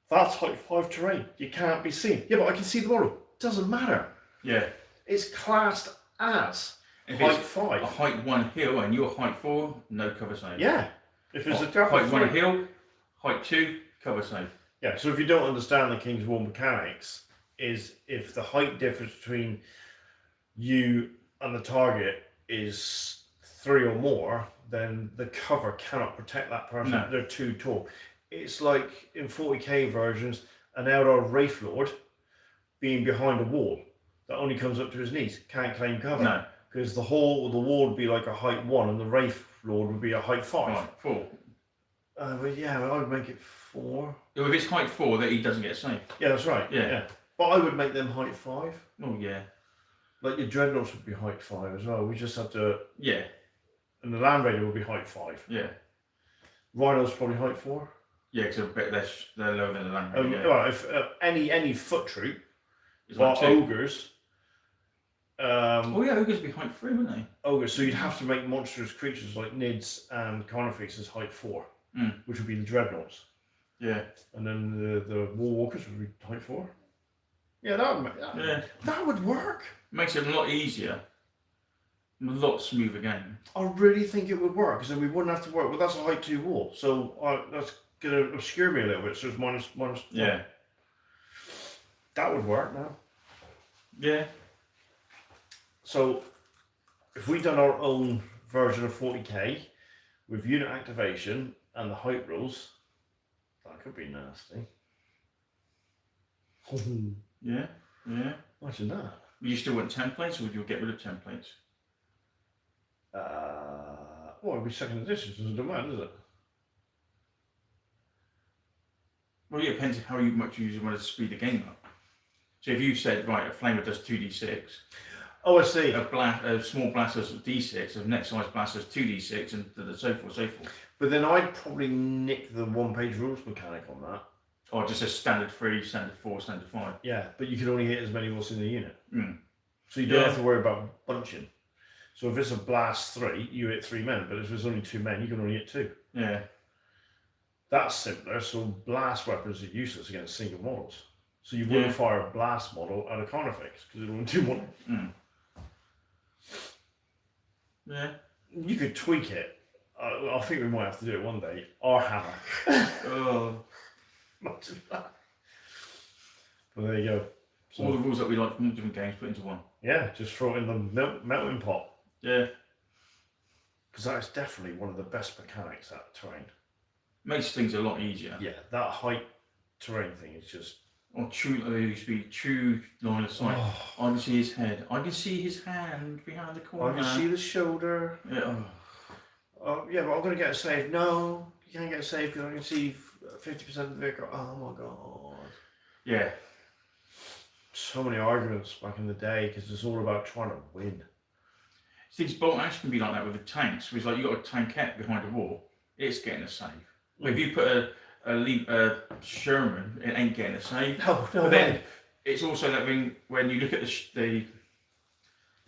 That's height 5 terrain. You can't be seen. Yeah, but I can see the model. Doesn't matter. Yeah. It's classed as if height it's 5. A height 1 hill and you're height 4, no cover save. Yeah. If it's a height 1 hill, height 2, cover save. Yeah, so if you don't understand the King's War mechanics, is if the height difference between you and the target is 3 or more, then the cover cannot protect that person. No. They're too tall. It's like in 40k versions, an Eldar Wraith Lord being behind a wall that only comes up to his knees, can't claim cover. No. Because the wall would be like a height 1, and the Wraith Lord would be a height 5. Right, 4. But yeah, I would make it 4. If it's height 4, that he doesn't get saved. Yeah, that's right. Yeah. But I would make them height 5. Oh yeah. Like your Dreadnoughts would be height 5 as well. We just have to. Yeah. And the Land Raider would be height 5. Yeah. Rhino's probably height 4. Yeah, because they're lower than the Land Raider. Yeah. Well, if any foot troop, It's or like 2. ogres. Oh yeah, ogres would be height 3, wouldn't they? Ogres. So you'd have to make monstrous creatures like Nids and Carnifexes height 4, which would be the Dreadnoughts. Yeah. And then the War Walkers would be height 4. Yeah, that would work. Makes it a lot easier. A lot smoother game. I really think it would work, because then we wouldn't have to work. Well, that's a height 2 wall, so that's going to obscure me a little bit. So it's minus. Yeah. That would work now. Yeah. So if we done our own version of 40k with unit activation and the height rules, that could be nasty. Yeah. Yeah. Imagine that. You still want templates, or would you get rid of templates? Well, it'd be second edition, so it doesn't matter, does it? Well, yeah, it depends how much you want to speed the game up. So if you said, right, a flamer does 2d6. Oh, I see. A small blast does d6, a next size blast does 2d6, and so forth, so forth. But then I'd probably nick the one-page rules mechanic on that. Or just a standard 3, standard 4, standard 5. Yeah, but you can only hit as many what's in the unit. So you don't Yeah. have to worry about bunching. So if it's a blast 3, you hit 3 men, but if it's only 2 men, you can only hit 2. Yeah. That's simpler, so blast weapons are useless against single models. So you wouldn't fire a blast model at a Carnifex, because it wouldn't do one. Yeah. You could tweak it. I think we might have to do it one day. Our hammer. Oh. Imagine that. But there you go. So, all the rules that we like from different games put into one. Yeah, just throw it in the melting pot. Yeah. Because that is definitely one of the best mechanics, that terrain. Makes things a lot easier. Yeah, that height terrain thing is just... Or true, there used to be true line of sight. Oh. I can see his head. I can see his hand behind the corner. I can see the shoulder. Yeah. Yeah, but I'm going to get a save. No, you can't get a save because I can see 50% of the vehicle. Oh my god. Yeah. So many arguments back in the day because it's all about trying to win. Things bolt action can be like that with the tanks. It's like you got a tankette behind a wall, it's getting a save. But if you put a Sherman, it ain't getting a save. No, but then it's also that when you look at the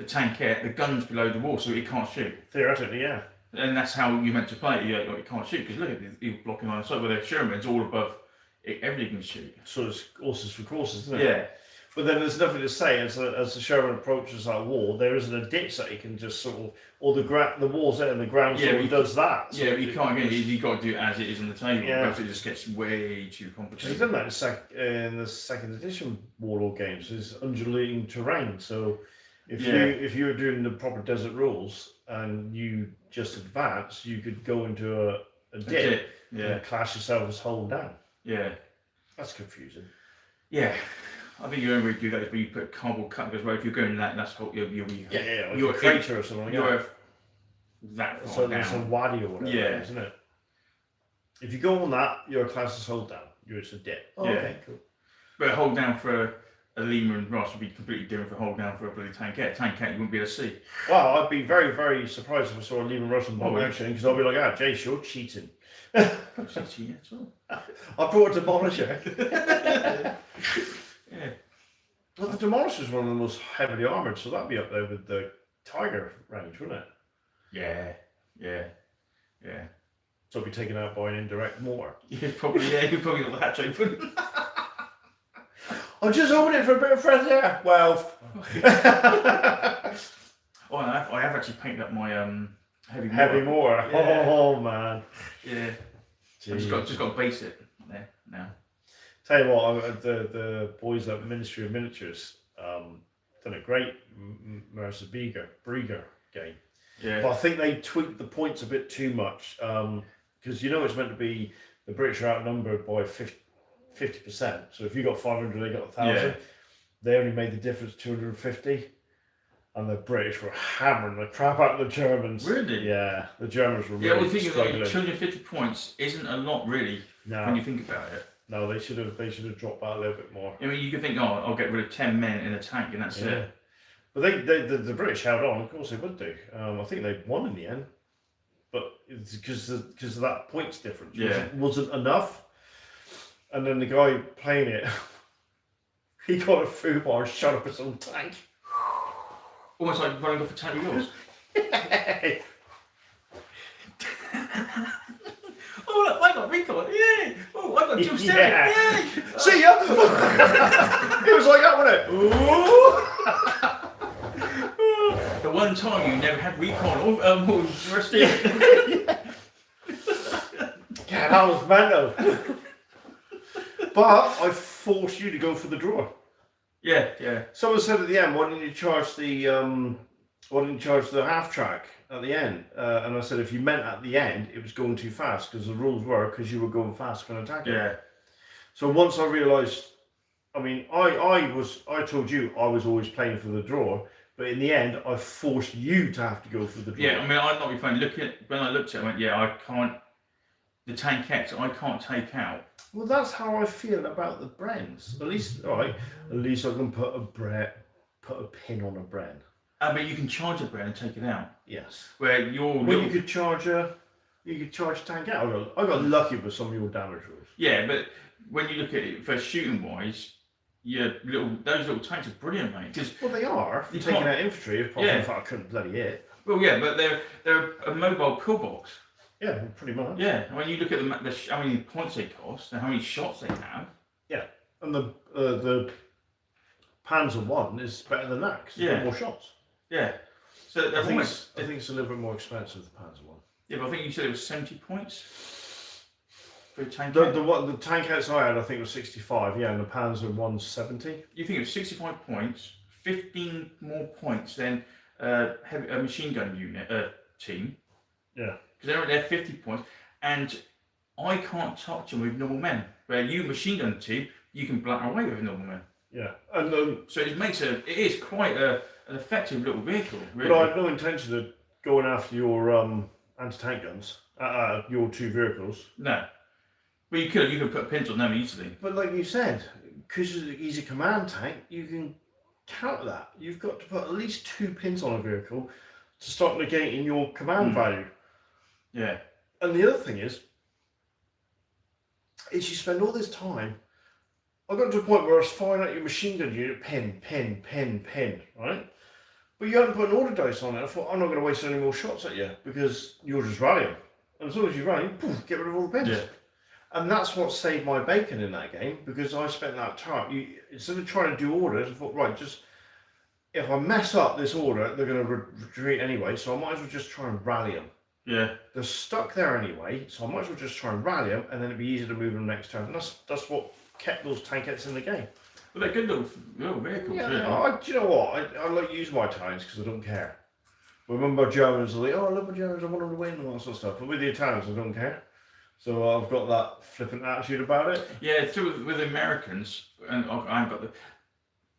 tankette, the gun's below the wall, so it can't shoot. Theoretically, yeah. And that's how you're meant to play it. You can't shoot because look at you're blocking on the side. With a Sherman's all above, everything can shoot. So it's horses for courses, isn't it? Yeah. But then there's nothing to say as the Sherman approaches that wall. There isn't a ditch that he can just sort of, or the wall's there and the ground sort of does that. So yeah, but you can't get it. You've got to do it as it is on the table. Yeah. Else it just gets way too complicated. He's done that in the second edition Warlord games. It's undulating terrain. So if you were doing the proper desert rules and you just advance, you could go into a dip and class yourself as hold down. Yeah. That's confusing. Yeah. I think the only way to do that is when you put a cardboard cut, because if you're going that's whole, you're a crater or something like that. That far So down. it's a wadi or whatever, isn't it? If you go on that, your class is hold down. You're just a dip. Oh, okay, cool. But hold down for a Lima and Ross would be completely different from hold down for a bloody tankette. Tankette you wouldn't be able to see. Well, I'd be very, very surprised if I saw a Lehman Russell bomb action, because I'll be like, Jace, you're cheating. Not cheating at all. I brought a Demolisher. Yeah. Well, the Demolisher is one of the most heavily armoured, so that'd be up there with the Tiger range, wouldn't it? Yeah. So it'd be taken out by an indirect mortar. You've probably got the hatch open. I'm just opening it for a bit of fresh air. Well, I have actually painted up my heavy mortar. Yeah. Oh man. Yeah. I've just got to base it there now. Tell you what, the boys at Ministry of Miniatures done a great Mercer Brieger game. Yeah. But I think they tweaked the points a bit too much because it's meant to be the British are outnumbered by 50%. So if you got 500, they got 1,000. Yeah. They only made the difference 250. and the British were hammering the crap out of the Germans. Really? Yeah, the Germans were Yeah, really well, think struggling. 250 points isn't a lot, really, when you think about it. No, they should have dropped that a little bit more. I mean, you could think, oh, I'll get rid of 10 men in a tank and that's it. But the British held on. Of course they would do. I think they won in the end, but it's because of that points difference. It wasn't enough. And then the guy playing it, he got a food bar and shot up his own tank. Almost like running off a tank with yours. Oh, look, I got recon. Yay! Oh, I got dual steering. Yay! See ya! It was like that, wasn't it? The one time you never had recon or steering. Yeah, that was mental. But I forced you to go for the draw. Yeah. Someone said at the end, why didn't you charge the half track at the end? And I said if you meant at the end, it was going too fast because the rules were because you were going fast for an attack. Yeah. So once I realised, I mean, I told you I was always playing for the draw, but in the end, I forced you to have to go for the draw. Yeah, I mean, I'd not be funny. When I looked at it, I went, yeah, I can't. The tankettes, I can't take out. Well, that's how I feel about the Brens. At least, all right. At least I can put a pin on a Bren. But you can charge a Bren and take it out. Yes. Where your you could charge a tank out. I got lucky with some of your damage rules. Yeah, but when you look at it for shooting wise, those little tanks are brilliant, mate. Well, they are. For taking out infantry, apart from the fact I couldn't bloody hit. Well, yeah, but they're a mobile pillbox. Yeah, pretty much. Yeah, when you look at how many points they cost and how many shots they have. Yeah, and the Panzer 1 is better than that because it's got more shots. Yeah, so I think it's a little bit more expensive, the Panzer 1. Yeah, but I think you said it was 70 points for a tank. The tank outside I think was 65. Yeah, and the Panzer 1's 70. You think it was 65 points, 15 more points than a machine gun unit team. Yeah. Because they're 50 points, and I can't touch them with normal men. Where you machine gun team, you can blatter away with normal men. Yeah, and so it is quite an effective little vehicle. Really. But I had no intention of going after your anti-tank guns, your two vehicles. No, but you could put pins on them easily. But like you said, because he's a command tank, you can counter that. You've got to put at least 2 pins on a vehicle to start negating your command value. Yeah. And the other thing is you spend all this time. I got to a point where I was firing out your machine gun unit, pin, right? But you hadn't put an order dice on it. I thought, I'm not going to waste any more shots at you because you'll just rally them. And as soon as you rally, poof, get rid of all the pins. Yeah. And that's what saved my bacon in that game because I spent that time. Instead of trying to do orders, I thought, right, just if I mess up this order, they're going to retreat anyway, so I might as well just try and rally them. Yeah. They're stuck there anyway, so I might as well just try and rally them, and then it'd be easier to move them next turn. And that's what kept those tankettes in the game. Well, they're good little vehicles. Yeah, really. do you know what? I like using my Italians because I don't care. Remember Germans are like, oh, I love my Germans, I want them to win and all that sort of stuff. But with the Italians, I don't care. So I've got that flippant attitude about it. Yeah, with the Americans, and I've got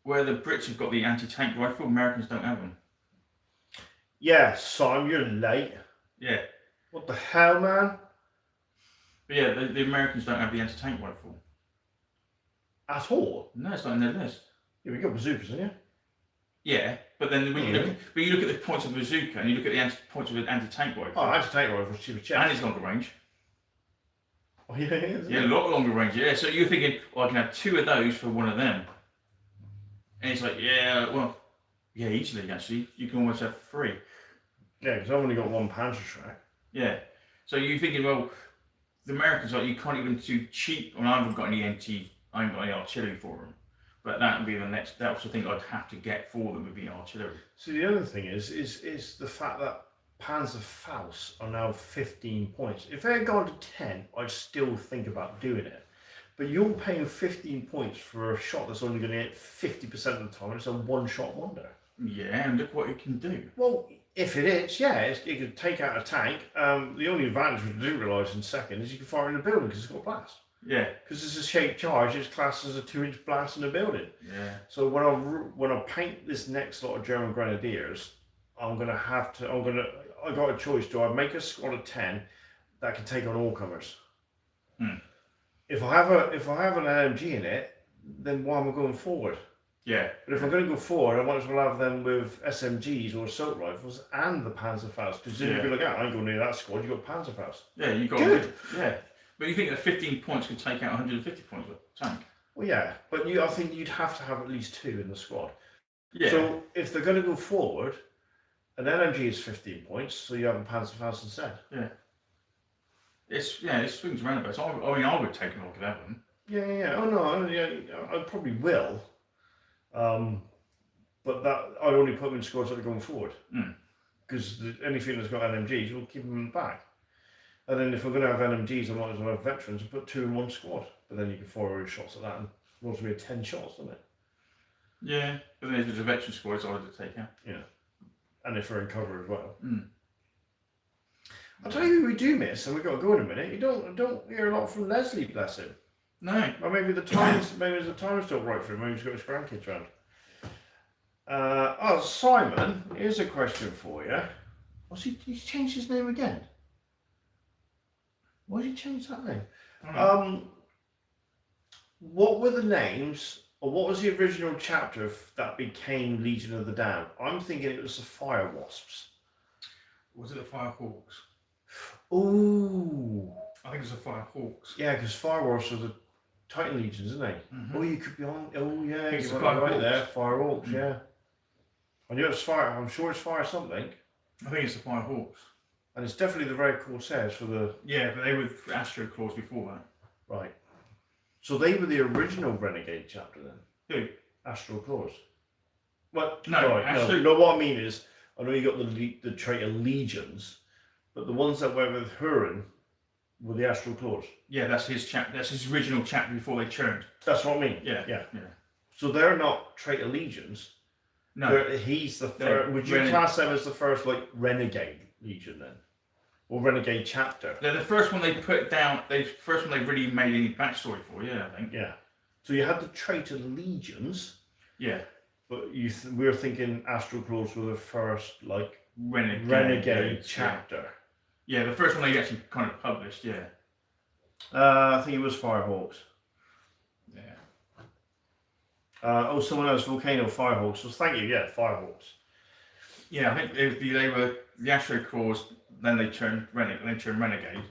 where the Brits have got the anti-tank rifle, Americans don't have them. Yeah, Simon, you're late. Yeah. What the hell, man? But yeah, the Americans don't have the anti-tank rifle. At all? No, it's not in their list. Yeah, we got bazookas, haven't you? Yeah, but then when you look at the points of bazooka and you look at the points of an anti-tank rifle. Oh, anti-tank rifle, cheap as And it's longer range. Oh, yeah, it is. Yeah, a lot longer range. Yeah, so you're thinking, well, I can have 2 of those for one of them. And it's like, yeah, well, yeah, easily actually. You can almost have 3. Yeah, because I've only got 1 Panzerschreck. Yeah. So you're thinking, well, the Americans, like, you can't even do cheap. I haven't got any I haven't got any artillery for them. But that would be the next. That's the thing I'd have to get for them would be artillery. So the other thing is the fact that Panzerfaust are now 15 points. If they had gone to 10, I'd still think about doing it. But you're paying 15 points for a shot that's only going to hit 50% of the time. It's a one-shot wonder. Yeah, and look what it can do. Well, if it is, yeah, it could take out a tank. The only advantage we didn't realise in second is you can fire in the building because it's got blast. Yeah. Because it's a shaped charge, it's classed as a 2-inch blast in a building. Yeah. So when I paint this next lot of German Grenadiers, I got a choice. Do I make a squad of 10 that can take on all comers? If I have an LMG in it, then why am I going forward? Yeah. But if I'm going to go forward, I might as well have them with SMGs or assault rifles and the Panzerfaust. Because then you can look at, I ain't going near that squad. You got Panzerfaust. Yeah, you got good. Yeah, but you think that 15 points could take out 150 points with a tank? Well, yeah, but I think you'd have to have at least 2 in the squad. Yeah. So if they're going to go forward, an LMG is 15 points, so you have a Panzerfaust instead. Yeah. It swings around a bit. So I mean, I would take an Orc 11. Yeah. Oh no, I probably will. But that I'd only put them in squads that are going forward. Because anything that's got LMGs, we'll keep them back. And then if we're going to have LMGs, I might as well have veterans and put 2 in one squad. But then you can fire your shots at that, and it must be 10 shots, doesn't it? Yeah, but then if it's a veteran squad, it's harder to take out. Yeah, and if we're in cover as well. I'll tell you who we do miss, and we've got to go in a minute. You don't hear a lot from Leslie, bless him. No. Or maybe the times don't right for him. Maybe he's got his grandkids round. Simon, here's a question for you. He's changed his name again? Why did he change that name? What were the names, or what was the original chapter that became Legion of the Damned? I'm thinking it was the Fire Wasps. Was it the Fire Hawks? Ooh. I think it was the Fire Hawks. Yeah, because Fire Wasps are the Titan Legions, isn't they? Oh, you could be on. Oh, yeah, It's you the went Fire right Hawks. there. Fire Hawks, yeah. I knew it was Fire. I'm sure it's Fire something. I think it's the Fire Hawks. And it's definitely the Red Corsairs for the. Yeah, but they were Astro Claws before that. Right. So they were the original Renegade chapter then? Who? Astral Claws. What? No, right, no, what I mean is, I know you got the trait of Legions, but the ones that went with Huron were the Astral Claws. Yeah, that's his chapter. That's his original chapter before they churned. That's what I mean. Yeah. So they're not trait of Legions. No. He's the first. Would you class them as the first, like, Renegade Legion then? Or Renegade chapter? They're the first one they put down. First one they really made any backstory for. Yeah, I think. Yeah. So you had the trait of Legions. Yeah. But we were thinking Astral Claws were the first, like, Renegade chapter. Yeah, the first one they actually kind of published. Yeah. I think it was Firehawks. Yeah. Someone else, Volcano Firehawks. So thank you. Yeah, Firehawks. Yeah, I think they were the Astro Claws. Then they turned Renegade,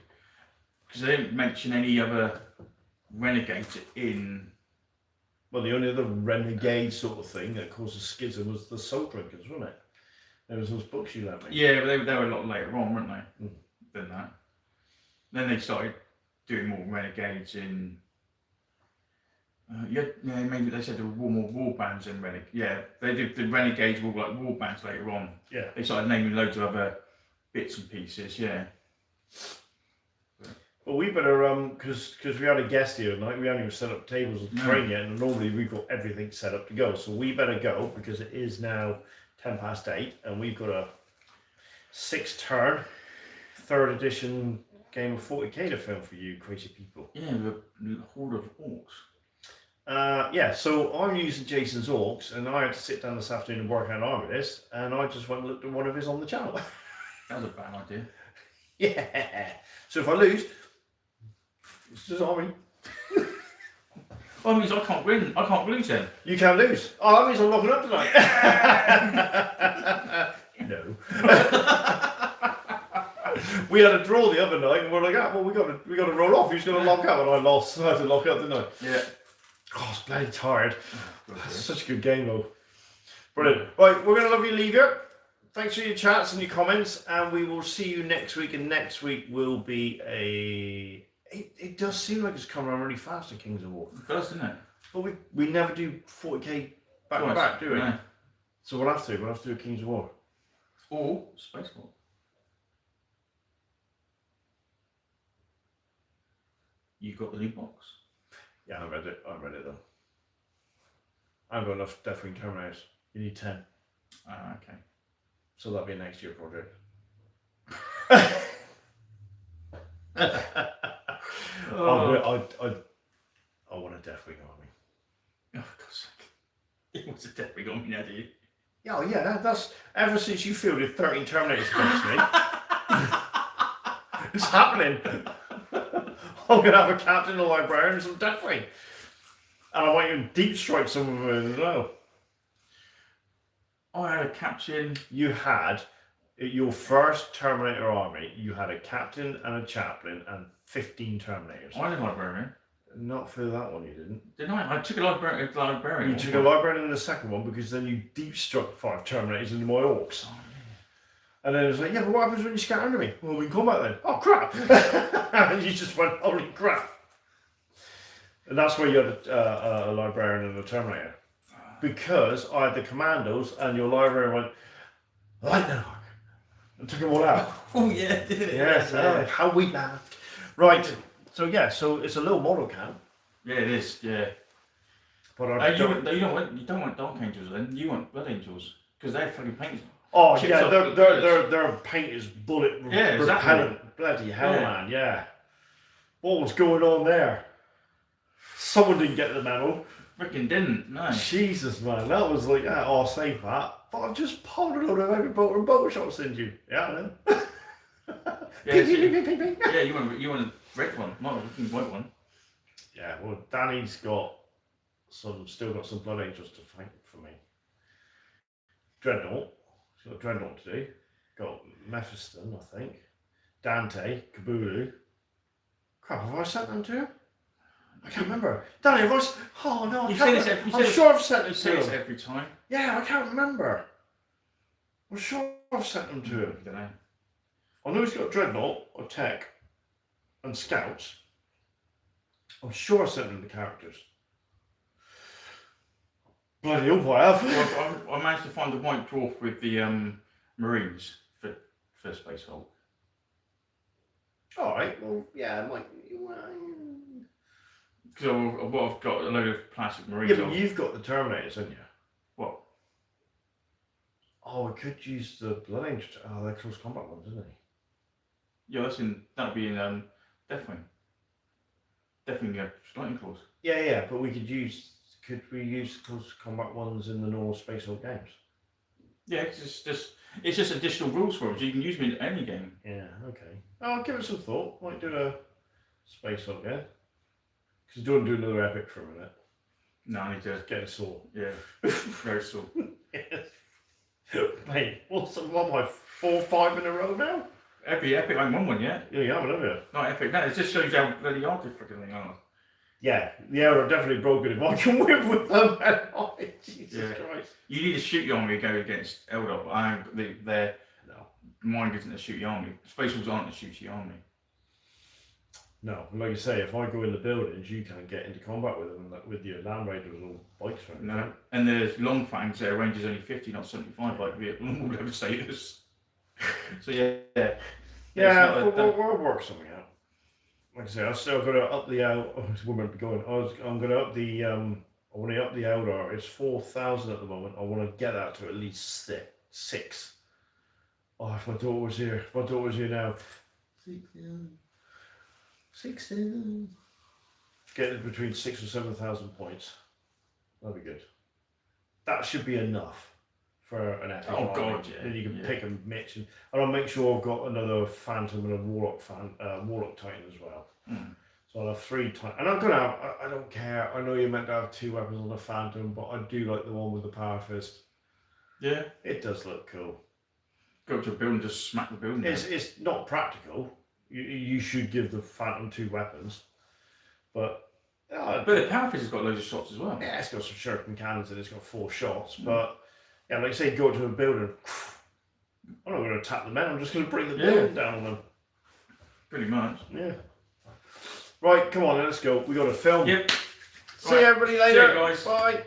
because they didn't mention any other renegades in. Well, the only other renegade sort of thing that caused a schism was the Soul Drinkers, wasn't it? There was those books you lent me. Yeah, but they were a lot later on, weren't they? Than that. Then they started doing more renegades in. Maybe they said there were more war bands in Renegade. Yeah, they did. The renegades were like war bands later on. Yeah. They started naming loads of other bits and pieces. Yeah. Well, we better because we had a guest here tonight. We haven't even set up tables and train yet, and normally we've got everything set up to go. So we better go because it is now 8:10, and we've got a 6-turn 3rd edition game of 40k to film for you crazy people. Yeah, the horde of orcs. So I'm using Jason's Orcs, and I had to sit down this afternoon and work out how it is, and I just went and looked at one of his on the channel. That was a bad idea. Yeah. So if I lose, it's just army. Well, that means I can't win. I can't lose then. You can't lose. Oh, that means I'm locking up tonight. No. We had a draw the other night, and we're like, well, we got to roll off. Who's going to lock up? And I lost. So I had to lock up, didn't I? Yeah. Oh, I was bloody tired. Oh, Such a good game, though. Brilliant. Right, we're going to love you, leave you. Thanks for your chats and your comments, and we will see you next week. And next week will be a. It does seem like it's coming on really fast at Kings of War. It does, doesn't it? But we never do 40k back to back, do we? No. So we'll have to do a Kings of War. Or Space War. You got the new box. Yeah, I read it though. I've got enough Deathwing Terminators. You need 10. Okay. So that'll be a next year project. I want a Deathwing army. Oh, for God's sake. He wants a Deathwing on me now, do you? Oh yeah, that's ever since you fielded 13 Terminators against me. It's happening. I'm gonna have a captain, a librarian, and some Deathwing. And I might even deep strike some of them as well. I had a captain. You had your first Terminator army. You had a captain and a chaplain and 15 Terminators. I had a librarian. Not for that one, you didn't. Didn't I? I took a librarian. You took a librarian in the second one because then you deep struck 5 Terminators into my orcs. Oh, And then it was like, yeah, but what happens when you scout enemy? Well, we can combat then. Oh, crap! And you just went, holy crap. And that's where you had a librarian and a Terminator. Because I had the commandos and your librarian went, lightning arc, and took them all out. Oh, yeah, did it? Yes, how we laughed. Right, so yeah, so it's a little model camp. Yeah, it is, yeah. But you don't want Dark Angels then, you want Blood Angels. Because they're fucking painted. Oh, yeah, they're painters, bullet repellent. Exactly. Bloody hell, man, yeah. What was going on there? Someone didn't get the memo. Freaking didn't, no. Jesus, man, that was like, yeah, I'll save that. But I've just pulled a load of heavy bolter and bolter shots into you. Yeah, I know. Yeah, yeah, you want a red one, not a white one. Yeah, well, Danny's still got some Blood Angels to fight for me. Dreadnought. He's got Dreadnought to do. Got Mephiston, I think. Dante, Kabulu. Crap, have I sent them to him? I can't remember. Danny, have I... Oh, no, I can't remember. I'm sure I've sent them to him. Every time. Yeah, I can't remember. I'm sure I've sent them to him. I don't know. I know he's got Dreadnought, or Tech, and Scouts. I'm sure I sent them the characters. Bloody hope I have. Well, I managed to find the white dwarf with the Marines for Space Hulk. Alright, well, yeah, Mike. Because I've got a load of plastic Marines. Yeah, but you've got the Terminators, haven't you? What? Oh, I could use the Blood Angels. Oh, they're close combat ones, isn't they? Yeah, that'd be in Deathwing. Deathwing, Lightning Claws. Yeah, but could we use close combat ones in the normal Space Hulk games? Yeah, it's just additional rules for them, so you can use them in any game. Yeah, okay. I'll give it some thought. Might do a Space Hulk game. Because you don't do another epic for a minute. No, I need to get a saw. Yeah, very sore. Yes. Mate, what am I, 4 or 5 in a row now? Every epic, I won one, yeah? Yeah, you haven't, have you? Not epic, no, it just shows you how bloody hard this freaking thing are. Yeah, the arrow definitely broken if I can win with them. Oh, Jesus Christ. You need to shoot your army to go against Eldar, but mine isn't a shoot your army. Specials aren't a shoot your army. No, like you say, if I go in the buildings, you can't get into combat with them with your Land Raiders or bikes or anything. No, and there's long fangs there, range is only 50, not 75, like the normal Devastators. So yeah. We'll work something out. Like I say, I've still got to up the out. I'm going to up the I want to up the Eldar. It's 4,000 at the moment. I want to get that to at least 6. Oh, if my daughter was here. If my daughter was here now. 6. Get it between 6,000 or 7,000 points. That'd be good. That should be enough for an epic. Oh God, yeah. Then you can pick and mix, and I'll make sure I've got another Phantom and a Warlock Titan as well. Mm. So I'll have 3 Titans. And I'm gonna have. I don't care. I know you're meant to have 2 weapons on the Phantom, but I do like the one with the Power Fist. Yeah, it does look cool. Go up to a building, just smack the building. It's not practical. You should give the Phantom 2 weapons, but the Power Fist has got loads of shots as well. Yeah, it's got some shuriken cannons and it's got 4 shots. But yeah, like you say, go up to a building. I'm not going to attack the men. I'm just going to bring the building down on them. Pretty much. Yeah. Right, come on, let's go. We got to film. Yep. See you everybody later. See you guys. Bye.